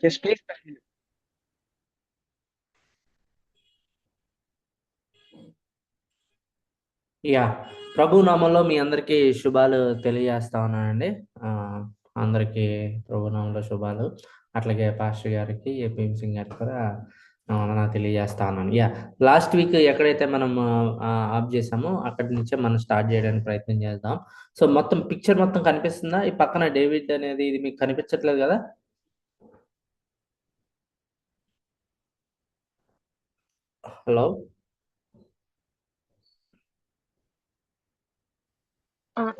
Yes, please. Yeah ప్రభు నామంలో మీ అందరికీ శుభాలు తెలియజేస్తా ఉన్నానండి. ఆ, అందరికీ ప్రభు నామంలో శుభాలు. అట్లాగే పాస్టర్ గారికి భీమ్ సింగ్ గారికి కూడా నా తెలియజేస్తా ఉన్నాను. లాస్ట్ వీక్ ఎక్కడైతే మనం ఆఫ్ చేసామో అక్కడి నుంచే మనం స్టార్ట్ చేయడానికి ప్రయత్నం చేద్దాం. సో మొత్తం పిక్చర్ మొత్తం కనిపిస్తుందా? ఈ పక్కన డేవిడ్ అనేది ఇది మీకు కనిపించట్లేదు కదా? హలో,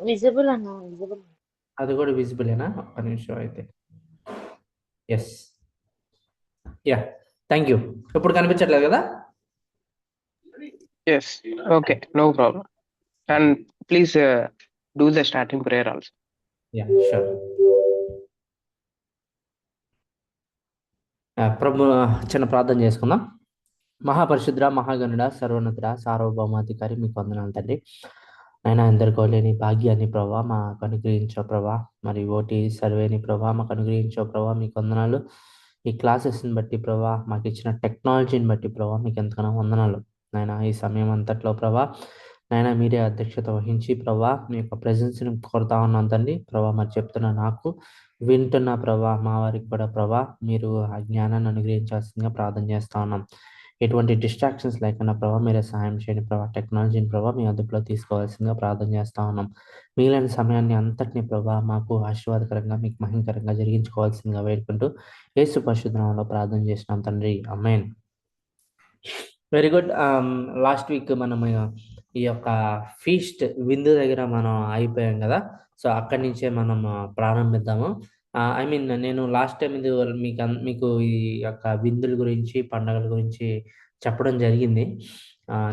విజిబుల్ అన్న విజిబుల్. అది కూడా విజిబులేనా? ఒక్క నిమిషం అయితే. Yes, yeah, thank you. ఇప్పుడు కనిపించట్లేదు కదా? Yes. Okay, no problem. And please do the starting prayer also. Yeah, sure. ప్రభు, చిన్న ప్రార్థన చేసుకుందాం. మహాపరిశుద్ర, మహాగణుడ, సర్వోన్నతుడ, సార్వభౌమాధికారి మీకు వందనాలు తండ్రి. అయినా ఎందరికో లేని భాగ్యాన్ని ప్రభా మాకు అనుగ్రహించో ప్రభా, మరి ఓటీ సర్వేని ప్రభా మాకు అనుగ్రహించో ప్రభా మీకు వందనాలు. ఈ క్లాసెస్ని బట్టి ప్రభా, మాకు ఇచ్చిన టెక్నాలజీని బట్టి ప్రభా మీకు ఎంతగానో వందనాలు. నాయన ఈ సమయం అంతట్లో ప్రభా, నాయన మీరే అధ్యక్షత వహించి ప్రభా మీ యొక్క ప్రెజెన్స్ని కోరుతా ఉన్నాం తండ్రి. ప్రభా మరి చెప్తున్న నాకు, వింటున్న ప్రభా మా వారికి కూడా ప్రభా మీరు ఆ జ్ఞానాన్ని అనుగ్రహించాల్సిందిగా ప్రార్థన చేస్తా ఉన్నాం. ఎటువంటి డిస్ట్రాక్షన్స్ లేకుండా ప్రభా మీరే సహాయం చేయండి ప్రభా. టెక్నాలజీని ప్రభా మీ అదుపులో తీసుకోవాల్సిందిగా ప్రార్థన చేస్తా ఉన్నాం. మిగిలిన సమయాన్ని అంతటినీ ప్రభా మాకు ఆశీర్వాదకరంగా మీకు మహిమకరంగా జరిగించుకోవాల్సిందిగా వేడుకుంటూ యేసు పరిశుద్ధ నామములో ప్రార్థన చేసినాం తండ్రి, ఆమేన్. Very good. లాస్ట్ వీక్ మనం ఈ యొక్క ఫీస్ట్ విందు దగ్గర మనం అయిపోయాం కదా. సో అక్కడి నుంచే మనం ప్రారంభిద్దాము. ఐ మీన్ నేను లాస్ట్ టైం ఇది మీకు ఈ యొక్క విందుల గురించి పండగల గురించి చెప్పడం జరిగింది.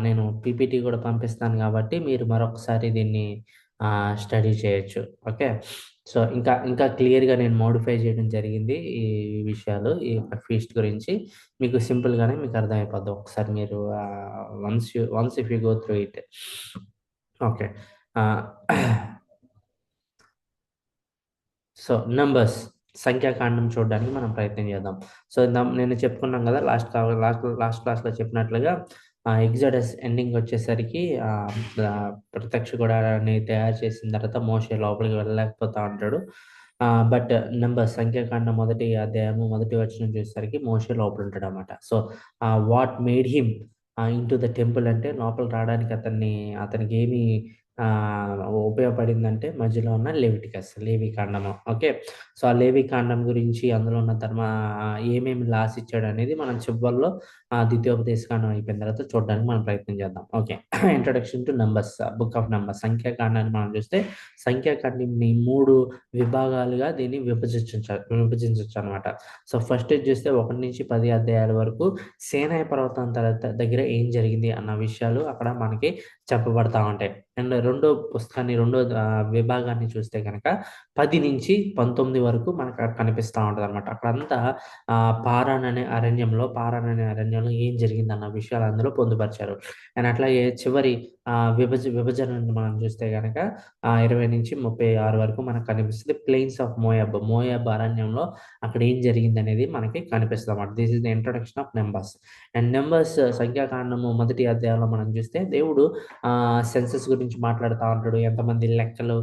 నేను పీపీటీ కూడా పంపిస్తాను కాబట్టి మీరు మరొకసారి దీన్ని స్టడీ చేయొచ్చు. ఓకే, సో ఇంకా ఇంకా క్లియర్గా నేను మోడిఫై చేయడం జరిగింది ఈ విషయాలు, ఈ ఫీస్ట్ గురించి. మీకు సింపుల్గానే మీకు అర్థమైపోద్ది ఒకసారి మీరు once if you go through it. Okay, so numbers సంఖ్యాకాండం చూడడానికి మనం ప్రయత్నం చేద్దాం. సో నేను చెప్పుకున్నాం కదా లాస్ట్ క్లాస్లో చెప్పినట్లుగా ఎగ్జాడస్ ఎండింగ్ వచ్చేసరికి ప్రత్యక్ష గుడారాన్ని తయారు చేసిన తర్వాత మోషే లోపలికి వెళ్ళలేకపోతా ఉంటాడు. బట్ నెంబర్ సంఖ్యాకాండం మొదటి అధ్యాయము మొదటి వచనం చూసేసరికి మోషే లోపల ఉంటాడు అనమాట. So what made him in to the temple అంటే లోపల రావడానికి అతనికి ఏమి ఉపయోగపడిందంటే మధ్యలో ఉన్న లేవి కాండము. ఓకే, సో ఆ లేవి కాండం గురించి అందులో ఉన్న ఏమేమి లాస్ ఇచ్చాడు అనేది మనం చివరిలో ద్వితీయోపదేశ కాండం అయిపోయిన తర్వాత చూడడానికి మనం ప్రయత్నం చేద్దాం. Okay, introduction to numbers, book of numbers. సంఖ్యాకాండాన్ని మనం చూస్తే సంఖ్యాకాండాన్ని 3 విభాగాలుగా దీన్ని విభజించవచ్చు అనమాట. సో ఫస్ట్ చూస్తే 1 నుంచి 10 అధ్యాయాల వరకు సేనాయి పర్వతం దగ్గర ఏం జరిగింది అన్న విషయాలు అక్కడ మనకి చెప్పబడతా ఉంటాయి. అండ్ రెండో విభాగాన్ని చూస్తే కనుక 10 నుంచి 19 వరకు మనకు అక్కడ కనిపిస్తూ ఉంటుంది అనమాట. అక్కడంతా పారాన్ అనే అరణ్యంలో ఏం జరిగింది అన్న విషయాలు అందులో పొందుపరిచారు. అండ్ అట్లాగే చివరి విభజనను మనం చూస్తే కనుక 20 నుంచి 36 వరకు మనకు కనిపిస్తుంది ప్లెయిన్స్ ఆఫ్ మోయాబ్ అరణ్యంలో అక్కడ ఏం జరిగింది అనేది మనకి కనిపిస్తుంది అన్నమాట. This is the introduction of numbers. And numbers సంఖ్యాకాండము మొదటి అధ్యాయంలో మనం చూస్తే దేవుడు సెన్సస్ గురించి మాట్లాడుతూ ఉంటాడు. ఎంతమంది లెక్కలు,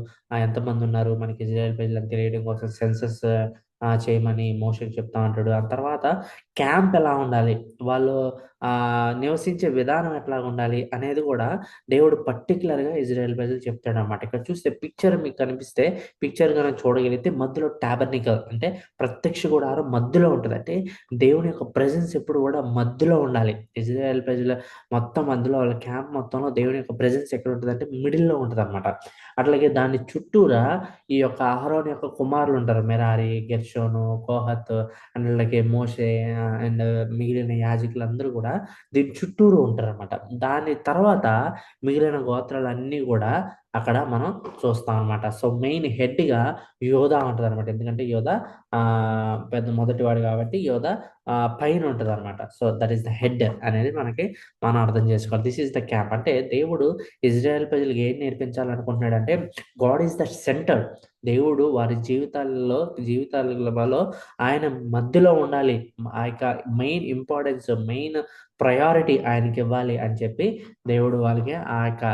ఎంతమంది ఉన్నారు మనకి ఇజ్రాయెల్ ప్రజలను తెలియడం కోసం సెన్సస్ చేయమని మోషేకి చెప్తా ఉంటాడు. ఆ తర్వాత క్యాంప్ ఎలా ఉండాలి, వాళ్ళు నివసించే విధానం ఎట్లా ఉండాలి అనేది కూడా దేవుడు పర్టికులర్గా ఇజ్రాయెల్ ప్రజలు చెప్తాడు అనమాట. ఇక్కడ చూస్తే పిక్చర్ మీకు కనిపిస్తే, పిక్చర్ కనుక చూడగలిగితే మధ్యలో టాబర్నికల్ అంటే ప్రత్యక్ష గుడారం మధ్యలో ఉంటుంది. అంటే దేవుని యొక్క ప్రెజెన్స్ ఎప్పుడు కూడా మధ్యలో ఉండాలి. ఇజ్రాయెల్ ప్రజల మొత్తం మధ్యలో వాళ్ళ క్యాంప్ మొత్తంలో దేవుని యొక్క ప్రెజెన్స్ ఎక్కడ ఉంటుంది అంటే మిడిల్లో ఉంటుంది అనమాట. అట్లాగే దాని చుట్టూరా ఈ యొక్క అహరోన్ యొక్క కుమారులు ఉంటారు, మెరారి, గెర్షోను, కోహత్ అండ్ అలాగే మోషే అండ్ మిగిలిన యాజకులందరూ కూడా దీని చుట్టూరు ఉంటారు అనమాట. దాని తర్వాత మిగిలిన గోత్రాలన్నీ కూడా అక్కడ మనం చూస్తాం అనమాట. సో మెయిన్ హెడ్గా యోధా ఉంటుంది అనమాట. ఎందుకంటే యోధా పెద్ద మొదటివాడు కాబట్టి యోధా పైన ఉంటుంది అనమాట. So that is the head అనేది మనం అర్థం చేసుకోవాలి. This is the camp. అంటే దేవుడు ఇజ్రాయెల్ ప్రజలకు ఏం నేర్పించాలనుకుంటున్నాడంటే గాడ్ ఈస్ ద సెంటర్. దేవుడు వారి జీవితాలలో ఆయన మధ్యలో ఉండాలి. ఆ యొక్క మెయిన్ ఇంపార్టెన్స్, మెయిన్ ప్రయారిటీ ఆయనకి ఇవ్వాలి అని చెప్పి దేవుడు వాళ్ళకి ఆ యొక్క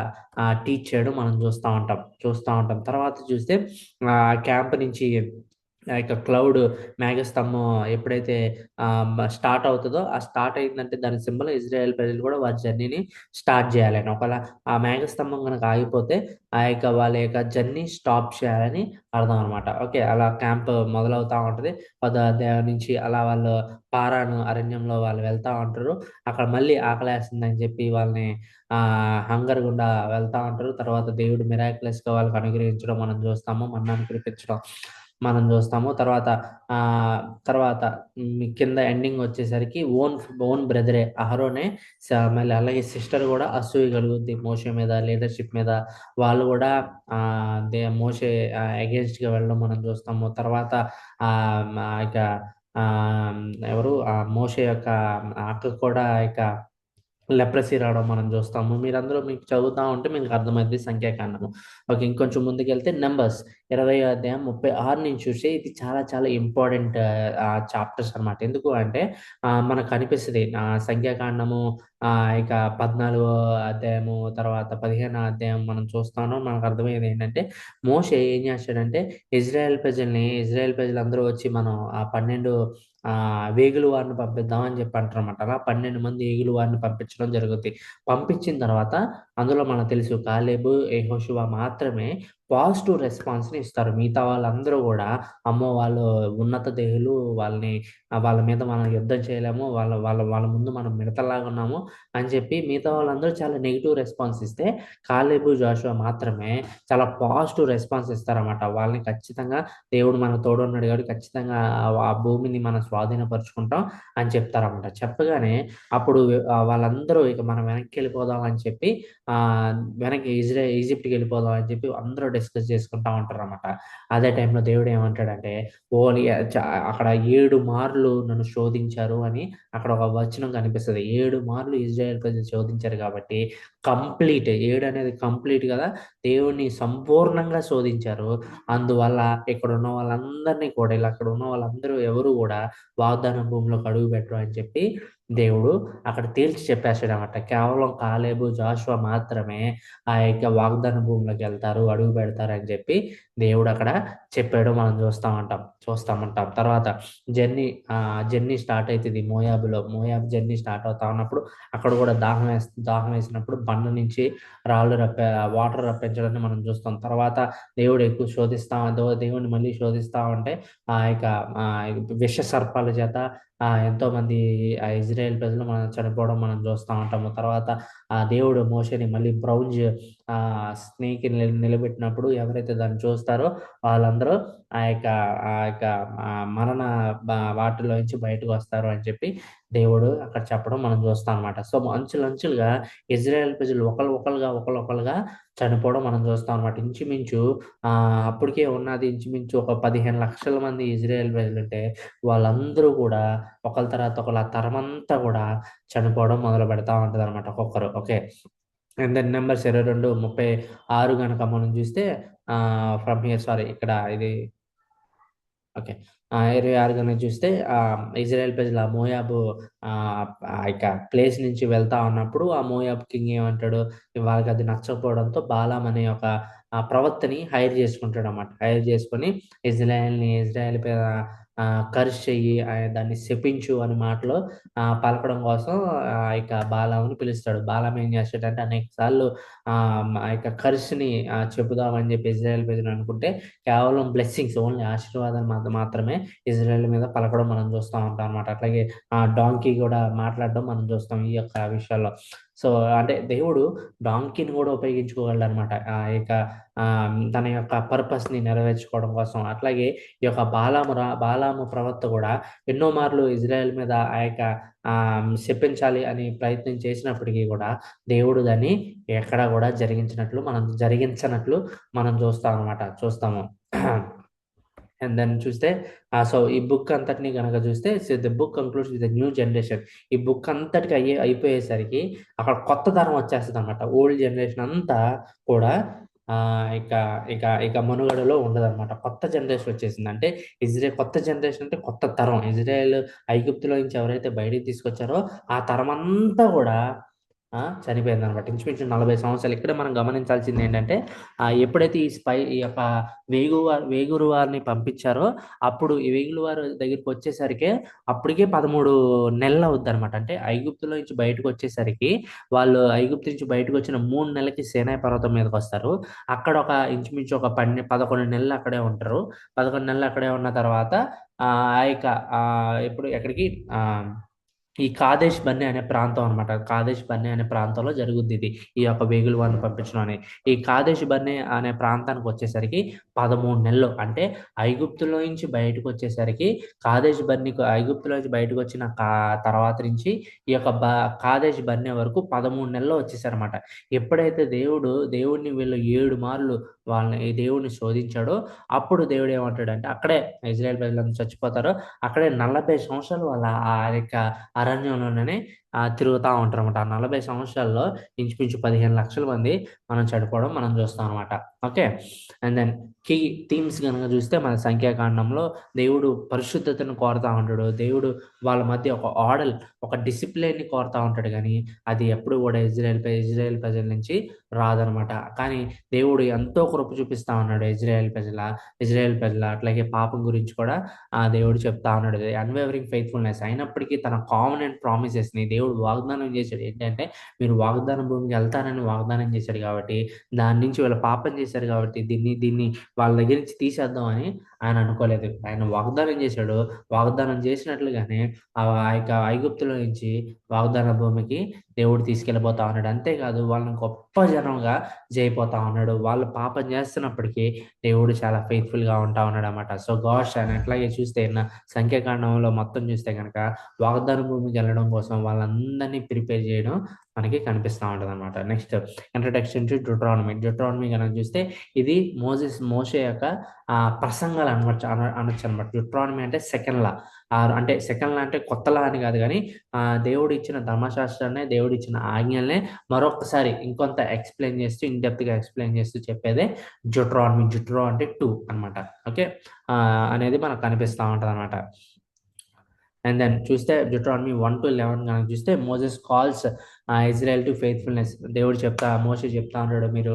టీచ్ చేయడం మనం చూస్తూ ఉంటాం. తర్వాత చూస్తే క్యాంప్ నుంచి ఆ యొక్క క్లౌడ్ మేఘస్తంభం ఎప్పుడైతే స్టార్ట్ అవుతుందో, ఆ స్టార్ట్ అయిందంటే దాని సింబల్ ఇజ్రాయెల్ ప్రజలు కూడా వారి జర్నీని స్టార్ట్ చేయాలని. ఒకవేళ ఆ మేఘస్తంభం కనుక ఆగిపోతే వాళ్ళ యొక్క జర్నీ స్టాప్ చేయాలని అర్థం అనమాట. ఓకే, అలా క్యాంప్ మొదలవుతూ ఉంటుంది. దేని నుంచి అలా వాళ్ళు పారాను అరణ్యంలో వాళ్ళు వెళ్తూ ఉంటారు. అక్కడ మళ్ళీ ఆకలేస్తుందని చెప్పి వాళ్ళని హంగర్ గుండా వెళ్తూ ఉంటారు. తర్వాత దేవుడు మిరాక్యులస్గా వాళ్ళకి అనుగ్రహించడం మనం చూస్తాము. మన్నాను కురిపించడం మనం చూస్తాము. తర్వాత కింద ఎండింగ్ వచ్చేసరికి ఓన్ బ్రదరే అహరోనే మళ్ళీ అలాగే సిస్టర్ కూడా అసూయ కలుగుద్ది మోషే మీద, లీడర్షిప్ మీద. వాళ్ళు కూడా మోషే అగేన్స్ట్గా వెళ్ళడం మనం చూస్తాము. తర్వాత ఇక ఎవరు మోషే యొక్క అక్క కూడా ఇక లెప్రసీ రావడం మనం చూస్తాము. మీరందరూ మీకు చదువుతా ఉంటే మీకు అర్థమైంది సంఖ్యాకాండము. ఓకే, ఇంకొంచెం ముందుకెళ్తే నెంబర్స్ 20 అధ్యాయం 36 నుంచి చూస్తే ఇది చాలా చాలా ఇంపార్టెంట్ చాప్టర్స్ అనమాట. ఎందుకు అంటే మనకు కనిపిస్తుంది సంఖ్యాకాండము ఇక 14 అధ్యాయము, తర్వాత 15 అధ్యాయం మనం చూస్తాను. మనకు అర్థమయ్యేది ఏంటంటే మోషే ఏం చేస్తాడంటే ఇజ్రాయెల్ ప్రజలందరూ వచ్చి మనం ఆ 12 వేగులు వారిని పంపిద్దాం అని చెప్పి అంటారన్నమాట. అలా 12 మంది ఏగులు వారిని పంపించడం జరుగుద్ది. పంపించిన తర్వాత అందులో మనకు తెలుసు కాలేబు, యెహోషువ మాత్రమే పాజిటివ్ రెస్పాన్స్‌ని ఇస్తారు. మిగతా వాళ్ళందరూ కూడా అమ్మో! వాళ్ళు ఉన్నత దేహులు, వాళ్ళ మీద మనం యుద్ధం చేయలేము. వాళ్ళ వాళ్ళ వాళ్ళ ముందు మనం మిడతల్లాగా ఉన్నాము అని చెప్పి మిగతా వాళ్ళందరూ చాలా నెగెటివ్ రెస్పాన్స్ ఇస్తే, కాలేబు, జోషువ మాత్రమే చాలా పాజిటివ్ రెస్పాన్స్ ఇస్తారన్నమాట. వాళ్ళని ఖచ్చితంగా దేవుడు మనకు తోడున్నాడు కాబట్టి ఖచ్చితంగా ఆ భూమిని మనం స్వాధీనపరుచుకుంటాం అని చెప్తారన్నమాట. చెప్పగానే అప్పుడు వాళ్ళందరూ ఇక మనం వెనక్కి వెళ్ళిపోదాం అని చెప్పి వెనక్కి ఈజిప్ట్‌కి వెళ్ళిపోదాం అని చెప్పి అందరూ డిస్కస్ చేసుకుంటా ఉంటారన్నమాట. అదే టైంలో దేవుడు ఏమంటాడంటే ఓన్లీ అక్కడ 7 మార్లు నన్ను శోధించారు అని అక్కడ ఒక వచనం కనిపిస్తది. 7 మార్లు ఇజ్రాయెల్ ప్రజలు శోధించారు కాబట్టి కంప్లీట్ 7 అనేది కంప్లీట్ కదా! దేవుడిని సంపూర్ణంగా శోధించారు. అందువల్ల ఇక్కడున్న వాళ్ళందరినీ కూడా అక్కడ ఉన్న వాళ్ళందరూ ఎవరు కూడా వాగ్దాన భూమిలోకి అడుగు పెట్టరు అని చెప్పి దేవుడు అక్కడ తేల్చి చెప్పేసాడనమాట. కేవలం కాలేబు, జాషువా మాత్రమే ఆ యొక్క వాగ్దాన భూమిలోకి వెళ్తారు, అడుగు పెడతారు అని చెప్పి దేవుడు అక్కడ చెప్పాడు. మనం చూస్తామంటాం. తర్వాత జర్నీ స్టార్ట్ అవుతుంది మోయాబ్ జర్నీ స్టార్ట్ అవుతా ఉన్నప్పుడు అక్కడ కూడా దాహం వేసినప్పుడు బండ నుంచి వాటర్ రప్పించడాన్ని మనం చూస్తాం. తర్వాత దేవుడు ఎక్కువ దేవుడిని మళ్ళీ శోధిస్తా ఉంటే ఆ యొక్క విష సర్పాల చేత ఎంతో మంది ఇజ్రాయెల్ ప్రజలు చనిపోవడం మనం చూస్తూ ఉంటాము. తర్వాత దేవుడు మోషేని మళ్ళీ బ్రౌంజ్ స్నేక్ నిలబెట్టినప్పుడు ఎవరైతే దాన్ని చూస్తారో వాళ్ళందరూ ఆ యొక్క మరణ వాటిలో నుంచి బయటకు వస్తారు అని చెప్పి దేవుడు అక్కడ చెప్పడం మనం చూస్తాం అనమాట. సో అంచులుగా ఇజ్రాయెల్ ప్రజలు ఒకళ్ళొకళ్ళుగా చనిపోవడం మనం చూస్తాం అనమాట. అప్పటికే ఉన్నది ఇంచుమించు ఒక 15 లక్షల మంది ఇజ్రాయెల్ ప్రజలుంటే వాళ్ళందరూ కూడా ఒకళ్ళ తర్వాత ఒకళ్ళ ఆ తరమంతా కూడా చనిపోవడం మొదలు పెడతా ఉంటదనమాట ఒక్కొక్కరు. ఓకే, అండ్ దెన్ నెంబర్స్ 22:36 గనక మనం చూస్తే ఫ్రమ్ హియర్ సారీ ఇక్కడ ఇది ఓకే. 26 గనక చూస్తే ఇజ్రాయెల్ ప్రజలు ఆ మోయాబు ఇక ప్లేస్ నుంచి వెళ్తా ఉన్నప్పుడు ఆ మోయాబు కింగ్ ఏమంటాడు, వాళ్ళకది నచ్చకపోవడంతో బాలాం అనే ఒక ప్రవక్తని హైర్ చేసుకుంటాడనమాట. హైర్ చేసుకొని ఇజ్రాయెల్ మీద కర్స్ చెయ్యి, దాన్ని శపించు అని మాటలు పలకడం కోసం ఇక బాలాముని పిలుస్తాడు. బాలాం ఏం చేస్తాడంటే అనేక సార్లు ఆ యొక్క కర్స్‌ని చెబుదామని చెప్పి ఇజ్రాయెల్ ప్రజలు అనుకుంటే కేవలం బ్లెస్సింగ్స్ ఓన్లీ ఆశీర్వాదాలు మాత్రమే ఇజ్రాయెల్ మీద పలకడం మనం చూస్తా ఉంటాం అనమాట. అట్లాగే డాంకీ కూడా మాట్లాడడం మనం చూస్తాం ఈ యొక్క విషయాల్లో. సో అంటే దేవుడు డాంకీని కూడా ఉపయోగించుకోగలడు అనమాట తన యొక్క పర్పస్ని నెరవేర్చుకోవడం కోసం. అట్లాగే ఈ యొక్క బాలాము ప్రవక్త కూడా ఎన్నో మార్లు ఇజ్రాయెల్ మీద శపించాలి అని ప్రయత్నం చేసినప్పటికీ కూడా దేవుడు దాన్ని ఎక్కడా కూడా జరిగించనట్లు మనం చూస్తాము. అండ్ దెన్ చూస్తే సో ఈ బుక్ అంతటిని కనుక చూస్తే the book concludes with new generation. ఈ బుక్ అంతటికి అయిపోయేసరికి అక్కడ కొత్త తరం వచ్చేస్తుంది అనమాట. ఓల్డ్ జనరేషన్ అంతా కూడా ఇక ఇక ఇక మనుగడలో ఉండదన్నమాట. కొత్త జనరేషన్ వచ్చేసింది. అంటే కొత్త జనరేషన్ అంటే కొత్త తరం. ఇజ్రాయెల్ ఐగుప్తులో నుంచి ఎవరైతే బయటికి తీసుకొచ్చారో ఆ తరం అంతా కూడా చనిపోయిందనమాట. ఇంచుమించు 40 సంవత్సరాలు. ఇక్కడ మనం గమనించాల్సింది ఏంటంటే ఎప్పుడైతే ఈ యొక్క వేగురు వారిని పంపించారో అప్పుడు ఈ వేగులు వారి దగ్గరికి వచ్చేసరికి అప్పటికే 13 నెలలు అవుద్ది అనమాట. అంటే ఐగుప్తులో నుంచి బయటకు వచ్చేసరికి వాళ్ళు ఐగుప్తు నుంచి బయటకు వచ్చిన 3 నెలలకి సేనాయి పర్వతం మీదకి వస్తారు. అక్కడ ఇంచుమించు 11 నెలలు అక్కడే ఉంటారు. 11 నెలలు అక్కడే ఉన్న తర్వాత ఇప్పుడు ఎక్కడికి ఈ కాదేశ్ బర్నే అనే ప్రాంతం అనమాట. కాదేశ్ బర్నే అనే ప్రాంతంలో జరుగుద్ది ఇది. ఈ యొక్క వేగుల వారిని పంపించడం అనేది. ఈ కాదేశ్ బర్నే అనే ప్రాంతానికి వచ్చేసరికి 13 నెలలు. అంటే ఐగుప్తులో నుంచి బయటకు వచ్చేసరికి ఐగుప్తులో నుంచి బయటకు వచ్చిన తర్వాత నుంచి ఈ యొక్క కాదేశ్ బర్నే వరకు 13 నెలలు వచ్చేసారనమాట. ఎప్పుడైతే దేవుడిని వీళ్ళు 7 మార్లు ఈ దేవుడిని శోధించాడో అప్పుడు దేవుడు ఏమంటాడంటే అక్కడే ఇజ్రాయెల్ ప్రజలందరూ చచ్చిపోతారో అక్కడే 40 సంవత్సరాలు వాళ్ళ ఆ యొక్క అరణ్యంలోనే తిరుగుతూ ఉంటారు అనమాట. 40 సంవత్సరాల్లో ఇంచుమించు 15 లక్షల మంది చనిపోవడం మనం చూస్తాం అనమాట. Okay. And then key themes కనుక చూస్తే మన సంఖ్యాకాండంలో దేవుడు పరిశుద్ధతను కోరుతా ఉంటాడు. దేవుడు వాళ్ళ మధ్య ఒక డిసిప్లిన్ని కోరుతా ఉంటాడు. కానీ అది ఎప్పుడు కూడా ఇజ్రాయెల్ ప్రజల నుంచి రాదనమాట. కానీ దేవుడు ఎంతో కృప చూపిస్తా ఉన్నాడు ఇజ్రాయెల్ ప్రజల అట్లాగే పాపం గురించి కూడా దేవుడు చెప్తా ఉన్నాడు. అన్వేవరింగ్ ఫెయిత్ఫుల్నెస్ అయినప్పటికీ తన కావనెంట్ ప్రామిసెస్ని దేవుడు వాగ్దానం చేశాడు. ఏంటంటే మీరు వాగ్దాన భూమికి వెళ్తారని వాగ్దానం చేశాడు కాబట్టి దాని నుంచి వీళ్ళు పాపం చేశారు కాబట్టి దీన్ని వాళ్ళ దగ్గర నుంచి తీసేద్దాం అని ఆయన అనుకోలేదు. ఆయన వాగ్దానం చేశాడు. వాగ్దానం చేసినట్లుగానే ఆ యొక్క ఐగుప్తులో నుంచి వాగ్దాన భూమికి దేవుడు తీసుకెళ్ళిపోతా ఉన్నాడు. అంతేకాదు వాళ్ళని గొప్ప జనంగా చేయపోతా ఉన్నాడు. వాళ్ళు పాపం చేస్తున్నప్పటికీ దేవుడు చాలా ఫెయిత్ఫుల్గా ఉంటా ఉన్నాడు అనమాట. సో గాష్ అని అట్లాగే చూస్తే సంఖ్యాకాండంలో మొత్తం చూస్తే కనుక వాగ్దాన భూమికి వెళ్ళడం కోసం వాళ్ళందరినీ ప్రిపేర్ చేయడం మనకి కనిపిస్తూ ఉంటుంది అనమాట. నెక్స్ట్ ఇంట్రడక్షన్ టు డ్యూట్రానమీ కనుక చూస్తే ఇది మోషే యొక్క ప్రసంగాలు అనొచ్చు అనమాట. డ్యూట్రానమీ అంటే సెకండ్ లా. అంటే సెకండ్ లా అంటే కొత్త లా అని కాదు, కానీ దేవుడు ఇచ్చిన ధర్మశాస్త్రాన్ని దేవుడు ఇచ్చిన ఆజ్ఞల్ని మరొకసారి ఇంకొంత ఎక్స్ప్లెయిన్ చేస్తూ గా ఎక్స్ప్లెయిన్ చేస్తూ చెప్పేదే డ్యూట్రానమీ. అంటే 2 అనమాట. ఓకే. అనేది మనకు కనిపిస్తూ ఉంటుంది అనమాట. అండ్ దెన్ చూస్తే డ్యూట్రానమీ 1-11 కనుక చూస్తే Moses calls Israel to faithfulness. మోషే చెప్తా ఉన్నాడు మీరు